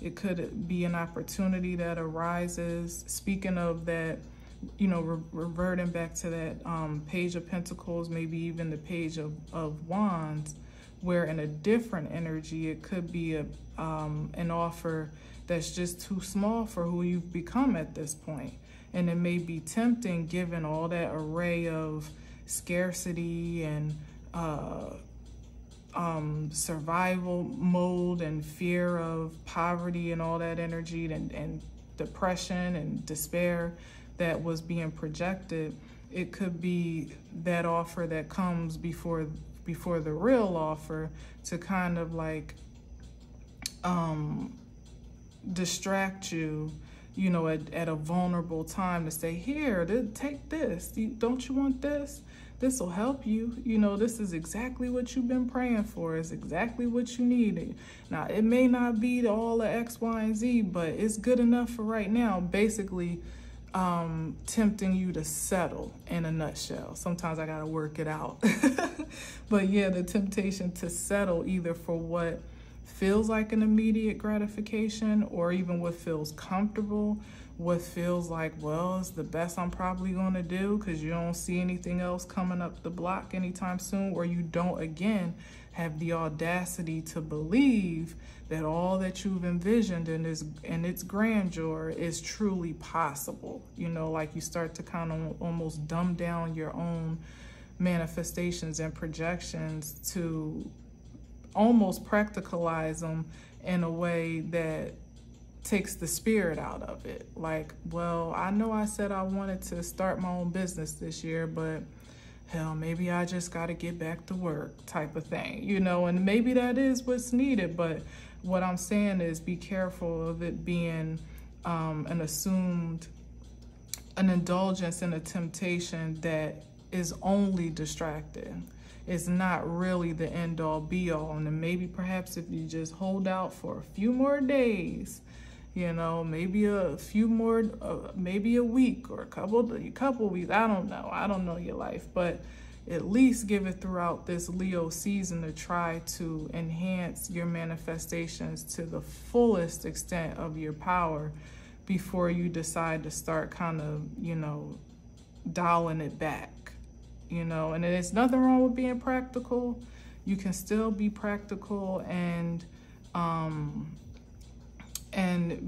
It could be an opportunity that arises. Speaking of that, you know, reverting back to that Page of Pentacles, maybe even the Page of Wands, where in a different energy, it could be an offer that's just too small for who you've become at this point. And it may be tempting given all that array of scarcity and survival mode and fear of poverty and all that energy and depression and despair that was being projected. It could be that offer that comes before the real offer to kind of like distract you, you know, at a vulnerable time, to say, here, take this. Don't you want this? This will help you. You know, this is exactly what you've been praying for. It's exactly what you need. Now, it may not be all the X, Y, and Z, but it's good enough for right now. Basically, tempting you to settle in a nutshell. Sometimes I got to work it out. But yeah, the temptation to settle either for what feels like an immediate gratification, or even what feels comfortable, what feels like, well, it's the best I'm probably going to do because you don't see anything else coming up the block anytime soon, or you don't, again, have the audacity to believe that all that you've envisioned in its grandeur is truly possible. You know, like you start to kind of almost dumb down your own manifestations and projections to almost practicalize them in a way that takes the spirit out of it. Like, well, I know I said I wanted to start my own business this year, but hell, maybe I just got to get back to work type of thing, you know, and maybe that is what's needed. But what I'm saying is be careful of it being an indulgence in a temptation that is only distracting. It's not really the end all be all. And then maybe perhaps if you just hold out for a few more days, you know, maybe a few more, maybe a week or a couple weeks. I don't know. I don't know your life, but at least give it throughout this Leo season to try to enhance your manifestations to the fullest extent of your power before you decide to start kind of, you know, dialing it back. You know, and there's nothing wrong with being practical. You can still be practical and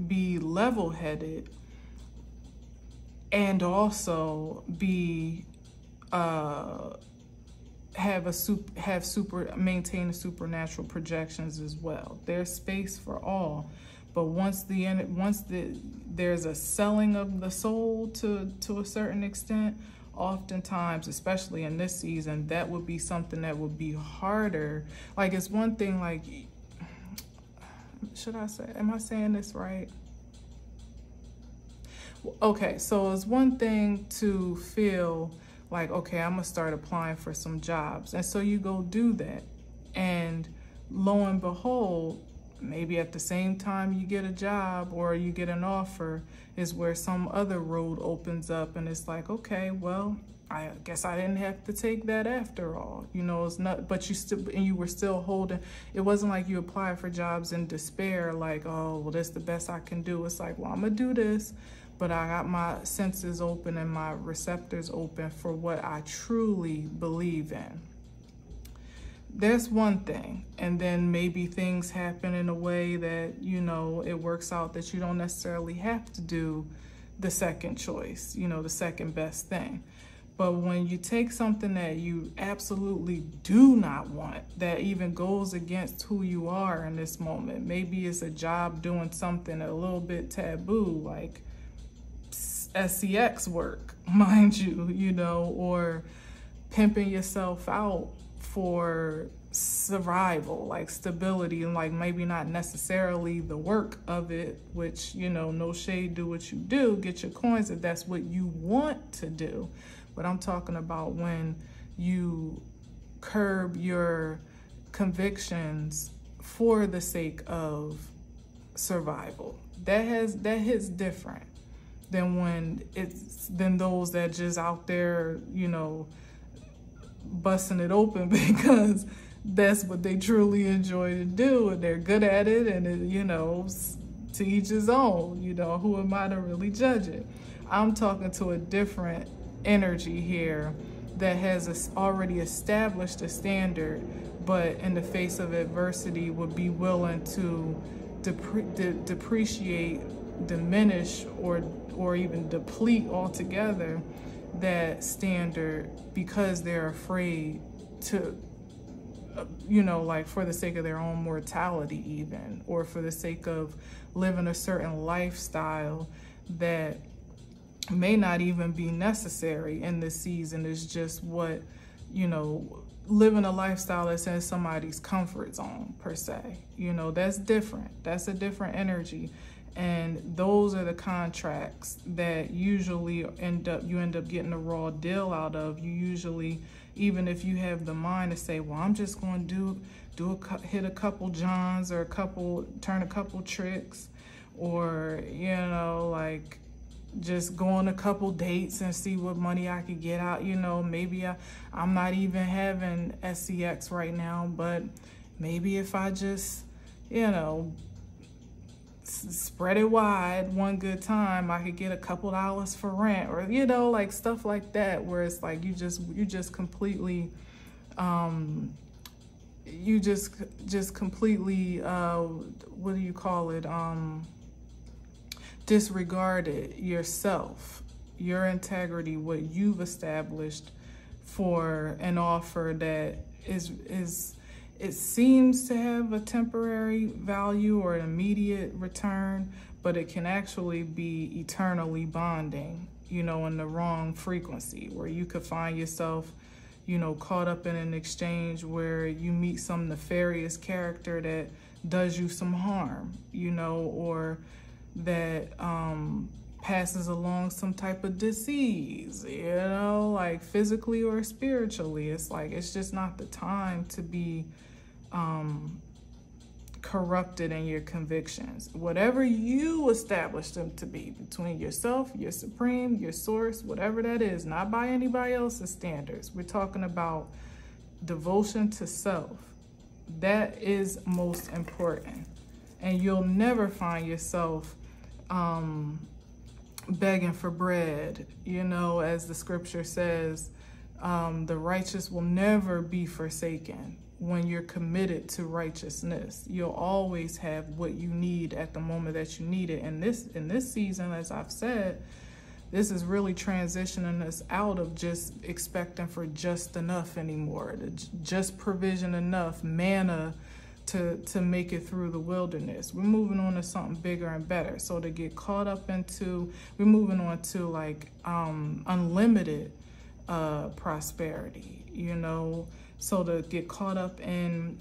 be level-headed, and also be maintain supernatural projections as well. There's space for all, but once there's a selling of the soul to a certain extent, oftentimes, especially in this season, that would be something that would be harder. Like, it's one thing, like, should I say, am I saying this right? Okay, so it's one thing to feel like, okay, I'm gonna start applying for some jobs. And so you go do that. And lo and behold, maybe at the same time you get a job or you get an offer is where some other road opens up, and it's like, okay, well, I guess I didn't have to take that after all. You know, it's not, but you were still holding. It wasn't like you applied for jobs in despair, like, oh, well, that's the best I can do. It's like, well, I'm gonna do this, but I got my senses open and my receptors open for what I truly believe in. That's one thing. And then maybe things happen in a way that, you know, it works out that you don't necessarily have to do the second choice, you know, the second best thing. But when you take something that you absolutely do not want, that even goes against who you are in this moment, maybe it's a job doing something a little bit taboo, like SCX work, mind you, you know, or pimping yourself out for survival, like stability, and like maybe not necessarily the work of it, which, you know, no shade, do what you do, get your coins if that's what you want to do. But I'm talking about when you curb your convictions for the sake of survival. That hits different than those that just out there, you know, busting it open because that's what they truly enjoy to do and they're good at it, and it, you know, to each his own. You know, who am I to really judge it? I'm talking to a different energy here that has already established a standard, but in the face of adversity would be willing to depreciate, diminish, or even deplete altogether that standard because they're afraid to, you know, like for the sake of their own mortality even, or for the sake of living a certain lifestyle that may not even be necessary in this season. Is just what, you know, living a lifestyle that's in somebody's comfort zone per se. You know, that's different. That's a different energy. And those are the contracts that usually you end up getting a raw deal out of. You usually, even if you have the mind to say, well, I'm just going to hit a couple Johns or turn a couple tricks, or, you know, like just go on a couple dates and see what money I could get out. You know, maybe I'm not even having SCX right now, but maybe if I just, you know, spread it wide one good time, I could get a couple dollars for rent, or, you know, like stuff like that, where it's like you just completely completely what do you call it, disregarded yourself, your integrity, what you've established for an offer that it seems to have a temporary value or an immediate return, but it can actually be eternally bonding, you know, in the wrong frequency, where you could find yourself, you know, caught up in an exchange where you meet some nefarious character that does you some harm, you know, or that passes along some type of disease, you know, like physically or spiritually. It's like, it's just not the time to be corrupted in your convictions. Whatever you establish them to be, between yourself, your supreme, your source, whatever that is, not by anybody else's standards. We're talking about devotion to self. That is most important. And you'll never find yourself begging for bread, you know, as the scripture says, the righteous will never be forsaken. When you're committed to righteousness, you'll always have what you need at the moment that you need it. And in this season, as I've said, this is really transitioning us out of just expecting for just enough anymore, just provision enough, manna to make it through the wilderness. We're moving on to something bigger and better. So to get caught up into, we're moving on to like unlimited prosperity, you know. So to get caught up in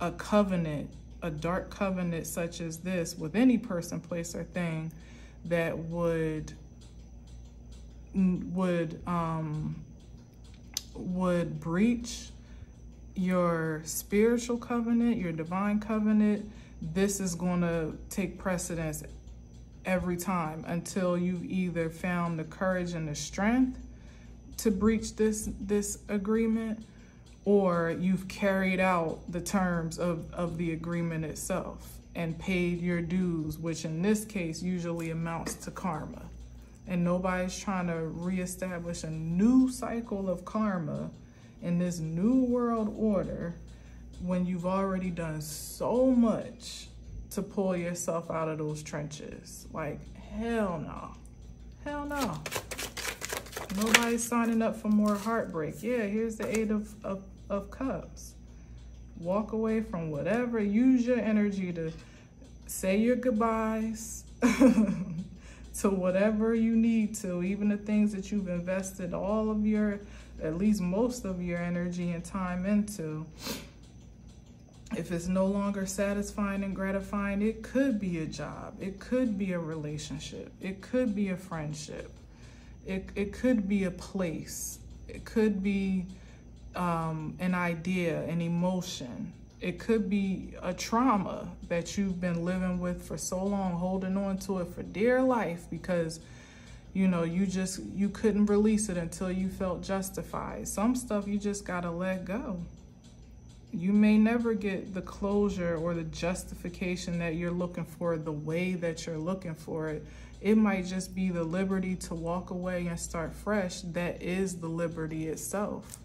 a covenant, a dark covenant such as this, with any person, place, or thing that would would breach your spiritual covenant, your divine covenant, this is going to take precedence every time until you've either found the courage and the strength to breach this agreement, or you've carried out the terms of the agreement itself and paid your dues, which in this case usually amounts to karma. And nobody's trying to reestablish a new cycle of karma in this new world order when you've already done so much to pull yourself out of those trenches. Like, hell no. Hell no. Nobody's signing up for more heartbreak. Yeah, here's the Eight of Cups. Walk away from whatever. Use your energy to say your goodbyes to whatever you need to, even the things that you've invested all of your, at least most of your energy and time into. If it's no longer satisfying and gratifying, it could be a job. It could be a relationship. It could be a friendship. It could be a place. It could be an idea, an emotion. It could be a trauma that you've been living with for so long, holding on to it for dear life because, you know, you couldn't release it until you felt justified. Some stuff you just gotta let go. You may never get the closure or the justification that you're looking for the way that you're looking for it. It might just be the liberty to walk away and start fresh. That is the liberty itself.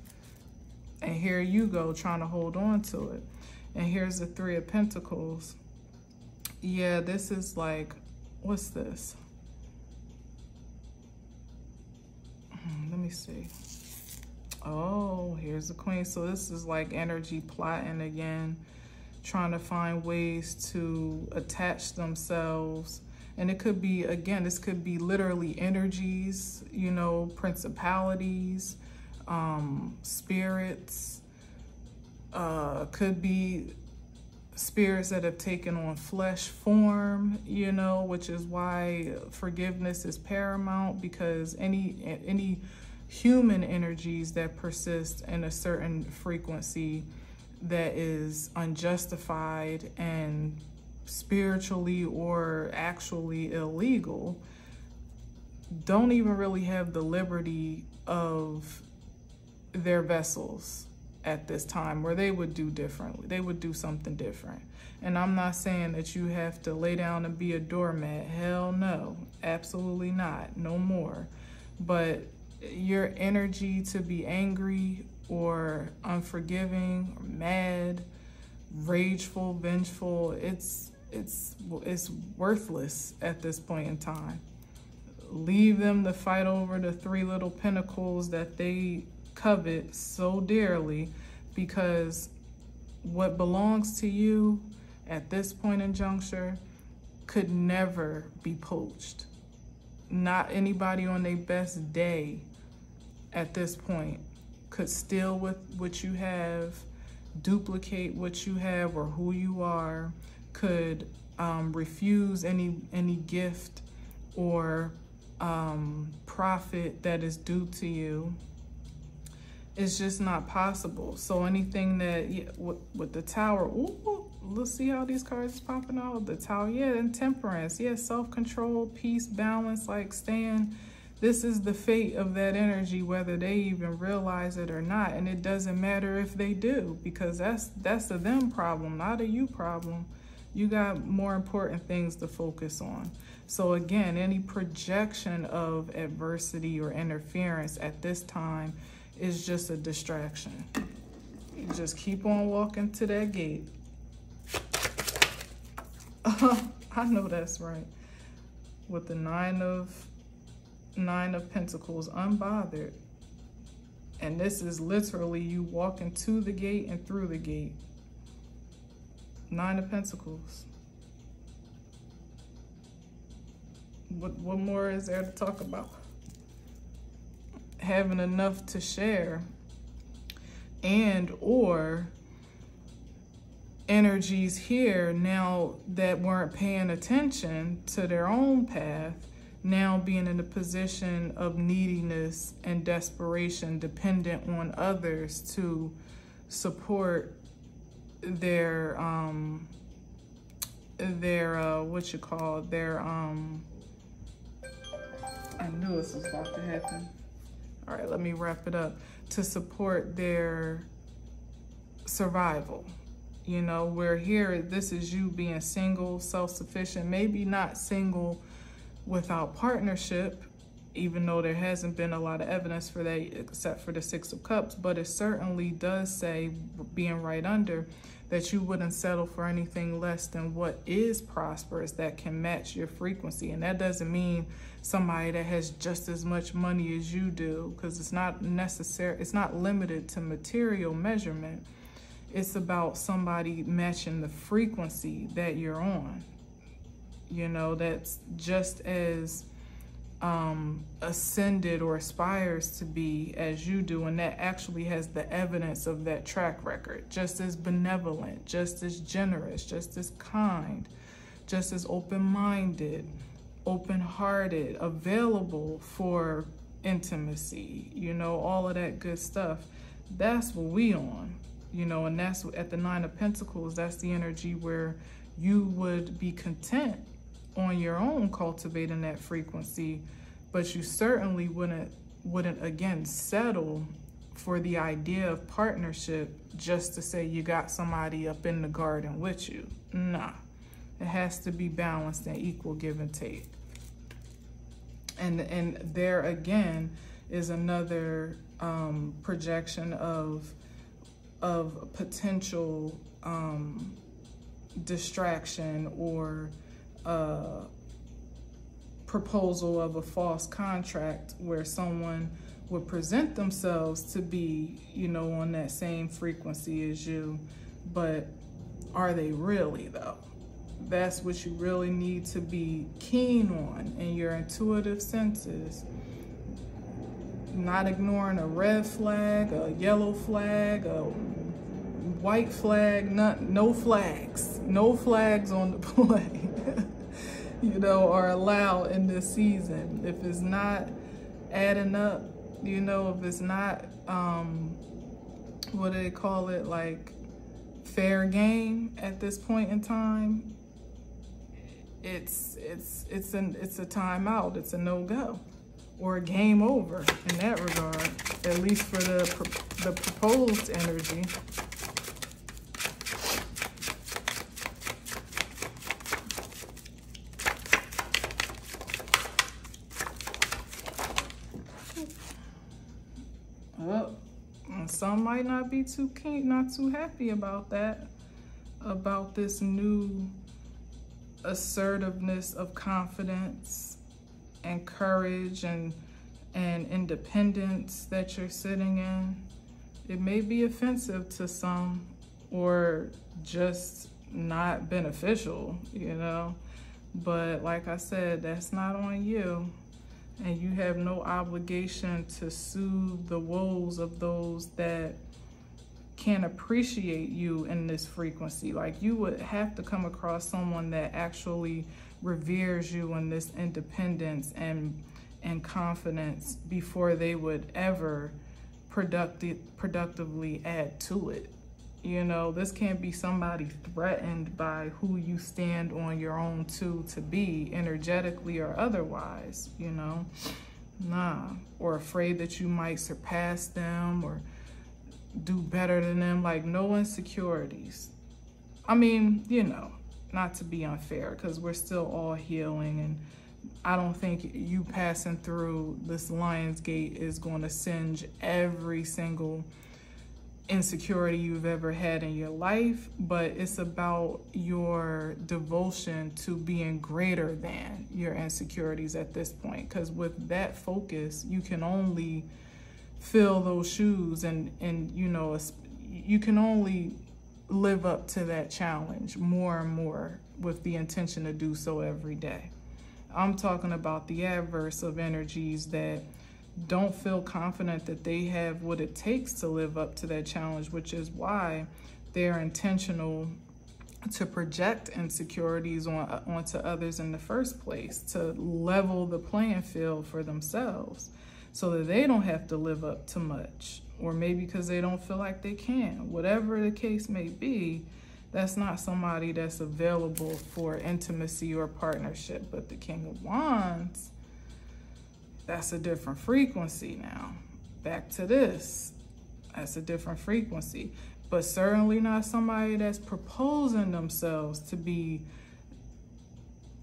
And here you go trying to hold on to it. And here's the Three of Pentacles. Yeah, this is like, what's this? Let me see. Oh, here's the Queen. So this is like energy plotting again, trying to find ways to attach themselves. And it could be, again, this could be literally energies, you know, principalities, spirits, could be spirits that have taken on flesh form, you know, which is why forgiveness is paramount, because any human energies that persist in a certain frequency that is unjustified and spiritually or actually illegal don't even really have the liberty of their vessels at this time, where they would do differently. They would do something different. And I'm not saying that you have to lay down and be a doormat. Hell no, absolutely not, no more. But your energy to be angry or unforgiving or mad, rageful, vengeful, it's worthless at this point in time. Leave them to fight over the three little pinnacles that they covet so dearly, because what belongs to you at this point in juncture could never be poached. Not anybody on their best day at this point could steal what you have, duplicate what you have or who you are, could refuse any gift or profit that is due to you. It's just not possible. So anything that, yeah, with the Tower, ooh, let's see how these cards is popping out. The Tower, yeah, and Temperance, yeah, self-control, peace, balance, like staying. This is the fate of that energy, whether they even realize it or not. And it doesn't matter if they do, because that's a them problem, not a you problem. You got more important things to focus on. So again, any projection of adversity or interference at this time is just a distraction. You just keep on walking to that gate. I know that's right. With the Nine of Pentacles, unbothered. And this is literally you walking to the gate and through the gate. Nine of Pentacles. What more is there to talk about? Having enough to share, and or energies here now that weren't paying attention to their own path, now being in a position of neediness and desperation, dependent on others to support their I knew this was about to happen. All right, let me wrap it up. To support their survival. You know, where here, this is you being single, self-sufficient, maybe not single without partnership, even though there hasn't been a lot of evidence for that except for the Six of Cups, but it certainly does say, being right under, that you wouldn't settle for anything less than what is prosperous that can match your frequency. And that doesn't mean somebody that has just as much money as you do, because it's not necessary, it's not limited to material measurement. It's about somebody matching the frequency that you're on. You know, that's just as ascended or aspires to be as you do, and that actually has the evidence of that track record. Just as benevolent, just as generous, just as kind, just as open-minded, open-hearted, available for intimacy, you know, all of that good stuff. That's what we on, you know, and that's at the Nine of Pentacles. That's the energy where you would be content on your own cultivating that frequency, but you certainly wouldn't again settle for the idea of partnership just to say you got somebody up in the garden with you. Nah, it has to be balanced and equal, give and take. And there again is another projection of potential distraction or proposal of a false contract where someone would present themselves to be, you know, on that same frequency as you, but are they really though? That's what you really need to be keen on in your intuitive senses. Not ignoring a red flag, a yellow flag, a white flag, no flags. No flags on the play. You know, are allowed in this season. If it's not adding up, you know, if it's not, what do they call it, like fair game at this point in time, it's a timeout, it's a no-go, or a game over in that regard, at least for the proposed energy. Well, some might not be too keen, not too happy about that, about this new assertiveness of confidence and courage and independence that you're sitting in. It may be offensive to some or just not beneficial, you know, but like I said, that's not on you. And you have no obligation to soothe the woes of those that can't appreciate you in this frequency. Like, you would have to come across someone that actually reveres you in this independence and confidence before they would ever productively add to it. You know, this can't be somebody threatened by who you stand on your own to be, energetically or otherwise, you know. Nah. Or afraid that you might surpass them or do better than them. Like, no insecurities. I mean, you know, not to be unfair, because we're still all healing, and I don't think you passing through this Lion's Gate is going to singe every single insecurity you've ever had in your life, but it's about your devotion to being greater than your insecurities at this point. Because with that focus, you can only fill those shoes and you know, you can only live up to that challenge more and more with the intention to do so every day. I'm talking about the adverse of energies that don't feel confident that they have what it takes to live up to that challenge, which is why they're intentional to project insecurities onto others in the first place, to level the playing field for themselves so that they don't have to live up to much, or maybe because they don't feel like they can. Whatever the case may be, that's not somebody that's available for intimacy or partnership. But the King of Wands, that's a different frequency now. Back to this, that's a different frequency. But certainly not somebody that's proposing themselves to be,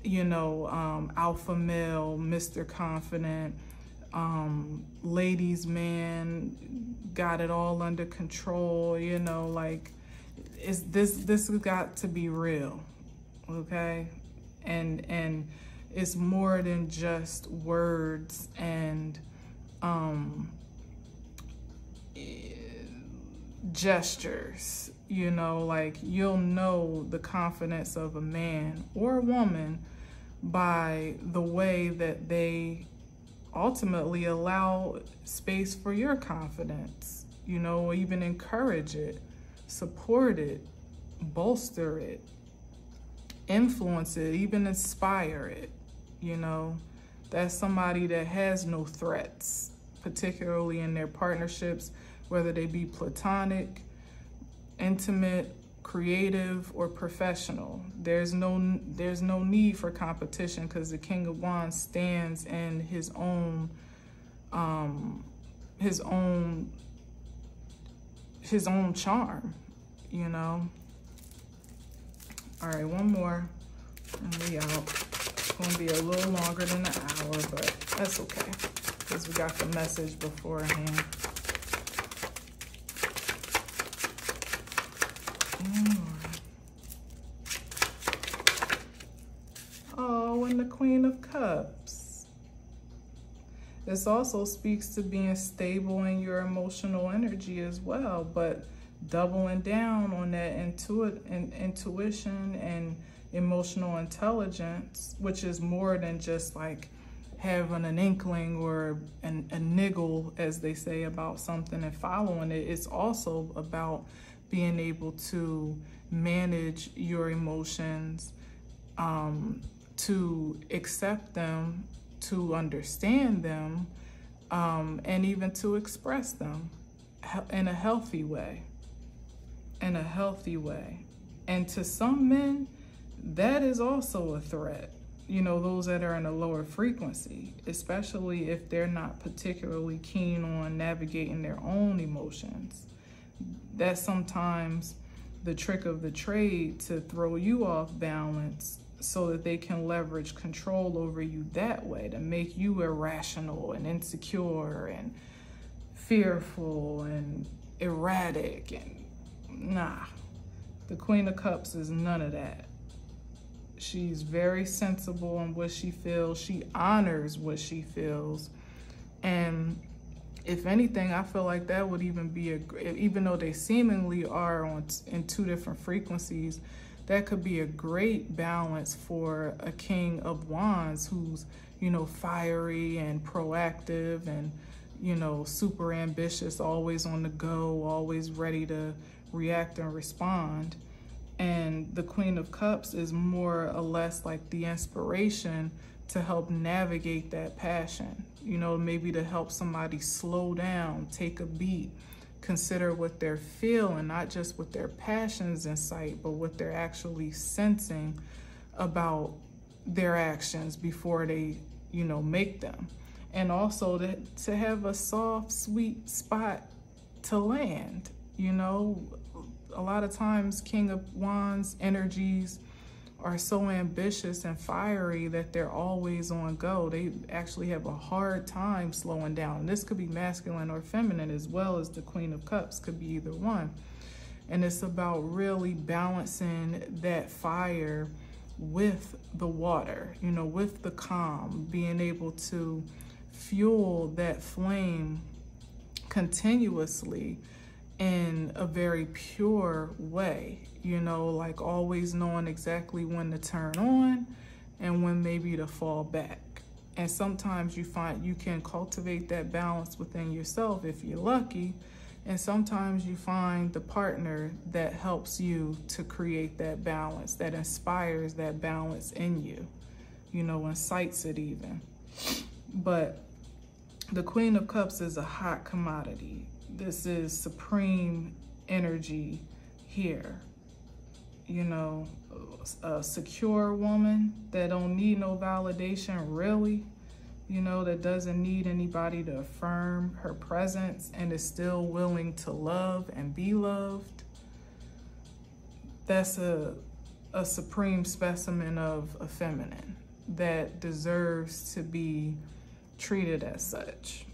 you know, alpha male, Mr. Confident, ladies man, got it all under control, you know, like, this has got to be real, okay? And it's more than just words and gestures, you know, like, you'll know the confidence of a man or a woman by the way that they ultimately allow space for your confidence, you know, or even encourage it, support it, bolster it, influence it, even inspire it, you know. That's somebody that has no threats, particularly in their partnerships, whether they be platonic, intimate, creative, or professional. There's no need for competition, because the King of Wands stands in his own charm, you know. All right, one more and we out. It's gonna be a little longer than an hour, but that's okay, because we got the message beforehand. Oh, and the Queen of Cups. This also speaks to being stable in your emotional energy as well, but doubling down on that intuition and emotional intelligence, which is more than just like having an inkling or a niggle, as they say, about something and following it. It's also about being able to manage your emotions, to accept them, to understand them, and even to express them in a healthy way. In a healthy way. And to some men, that is also a threat. You know, those that are in a lower frequency, especially if they're not particularly keen on navigating their own emotions. That's sometimes the trick of the trade, to throw you off balance so that they can leverage control over you that way, to make you irrational and insecure and fearful and erratic. And nah, the Queen of Cups is none of that. She's very sensible in what she feels. She honors what she feels. And if anything, I feel like that would even be even though they seemingly are in two different frequencies, that could be a great balance for a King of Wands who's, you know, fiery and proactive and, you know, super ambitious, always on the go, always ready to react and respond. And the Queen of Cups is more or less like the inspiration to help navigate that passion, you know, maybe to help somebody slow down, take a beat, consider what they're feeling, not just what their passions in sight, but what they're actually sensing about their actions before they, you know, make them. And also to have a soft, sweet spot to land, you know. A lot of times King of Wands energies are so ambitious and fiery that they're always on go. They actually have a hard time slowing down. And this could be masculine or feminine, as well as the Queen of Cups, could be either one. And it's about really balancing that fire with the water, you know, with the calm, being able to fuel that flame continuously in a very pure way, you know, like always knowing exactly when to turn on and when maybe to fall back. And sometimes you find you can cultivate that balance within yourself if you're lucky, And sometimes you find the partner that helps you to create that balance, that inspires that balance in you, incites it even. But the Queen of Cups is a hot commodity. This is supreme energy here. A secure woman that don't need no validation, really, that doesn't need anybody to affirm her presence and is still willing to love and be loved. That's a supreme specimen of a feminine that deserves to be treated as such.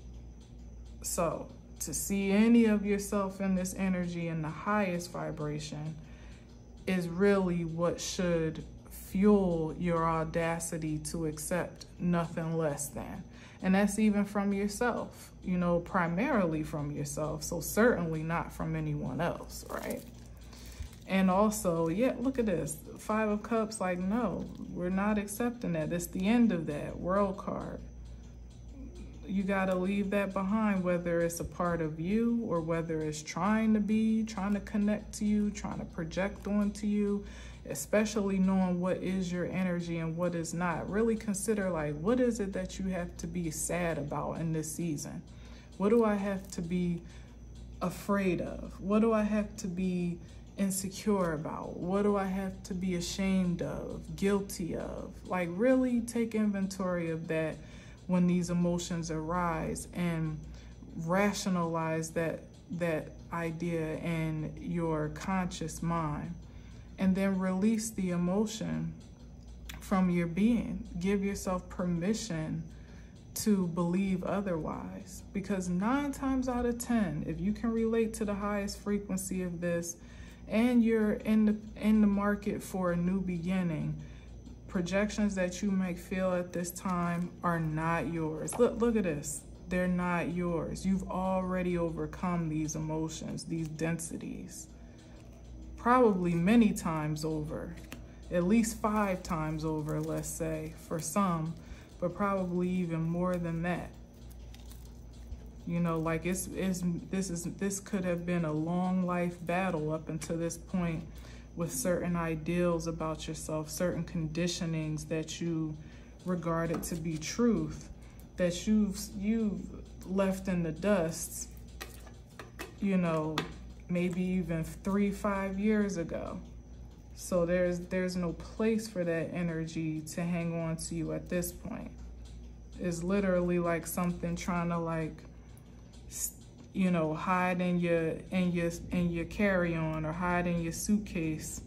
So to see any of yourself in this energy in the highest vibration is really what should fuel your audacity to accept nothing less than. And that's even from yourself, primarily from yourself. So certainly not from anyone else, right? And also, yeah, look at this. 5 of Cups, like, no, we're not accepting that. It's the end of that World card. You got to leave that behind, whether it's a part of you or whether it's trying to connect to you, trying to project onto you, especially knowing what is your energy and what is not. Really consider, like, what is it that you have to be sad about in this season? What do I have to be afraid of? What do I have to be insecure about? What do I have to be ashamed of, guilty of? Like, really take inventory of that when these emotions arise and rationalize that idea in your conscious mind, and then release the emotion from your being. Give yourself permission to believe otherwise, because 9 times out of 10, if you can relate to the highest frequency of this and you're in the market for a new beginning, projections that you might feel at this time are not yours. Look at this. They're not yours. You've already overcome these emotions, these densities, probably many times over, at least 5 times over, let's say, for some, but probably even more than that. Like this could have been a long life battle up until this point, with certain ideals about yourself, certain conditionings that you regarded to be truth, that you've left in the dust, maybe even 3-5 years ago. So there's no place for that energy to hang on to you at this point. It's literally like something trying to, like, hide in your carry-on or hide in your suitcase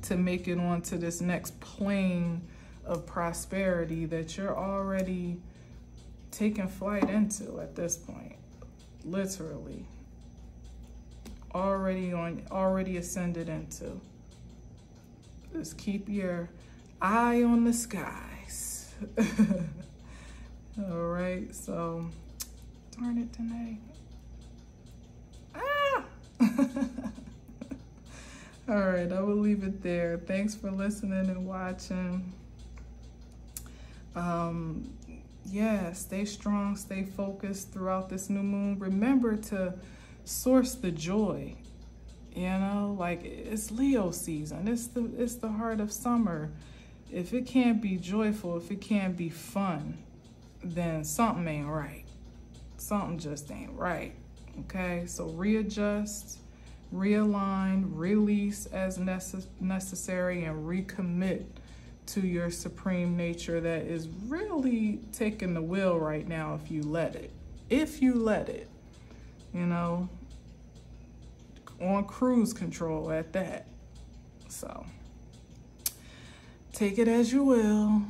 to make it onto this next plane of prosperity that you're already taking flight into at this point. Literally. Already ascended into. Just keep your eye on the skies. All right, so darn it, Danae. All right, I will leave it there. Thanks for listening and watching. Yeah, stay strong, stay focused throughout this new moon. Remember to source the joy. Like, it's Leo season. It's the heart of summer. If it can't be joyful, if it can't be fun, then something ain't right. Something just ain't right. Okay, so readjust, realign, release as necessary, and recommit to your supreme nature that is really taking the wheel right now if you let it. If you let it, on cruise control at that. So take it as you will.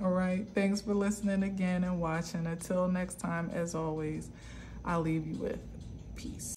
All right, thanks for listening again and watching. Until next time, as always, I'll leave you with peace.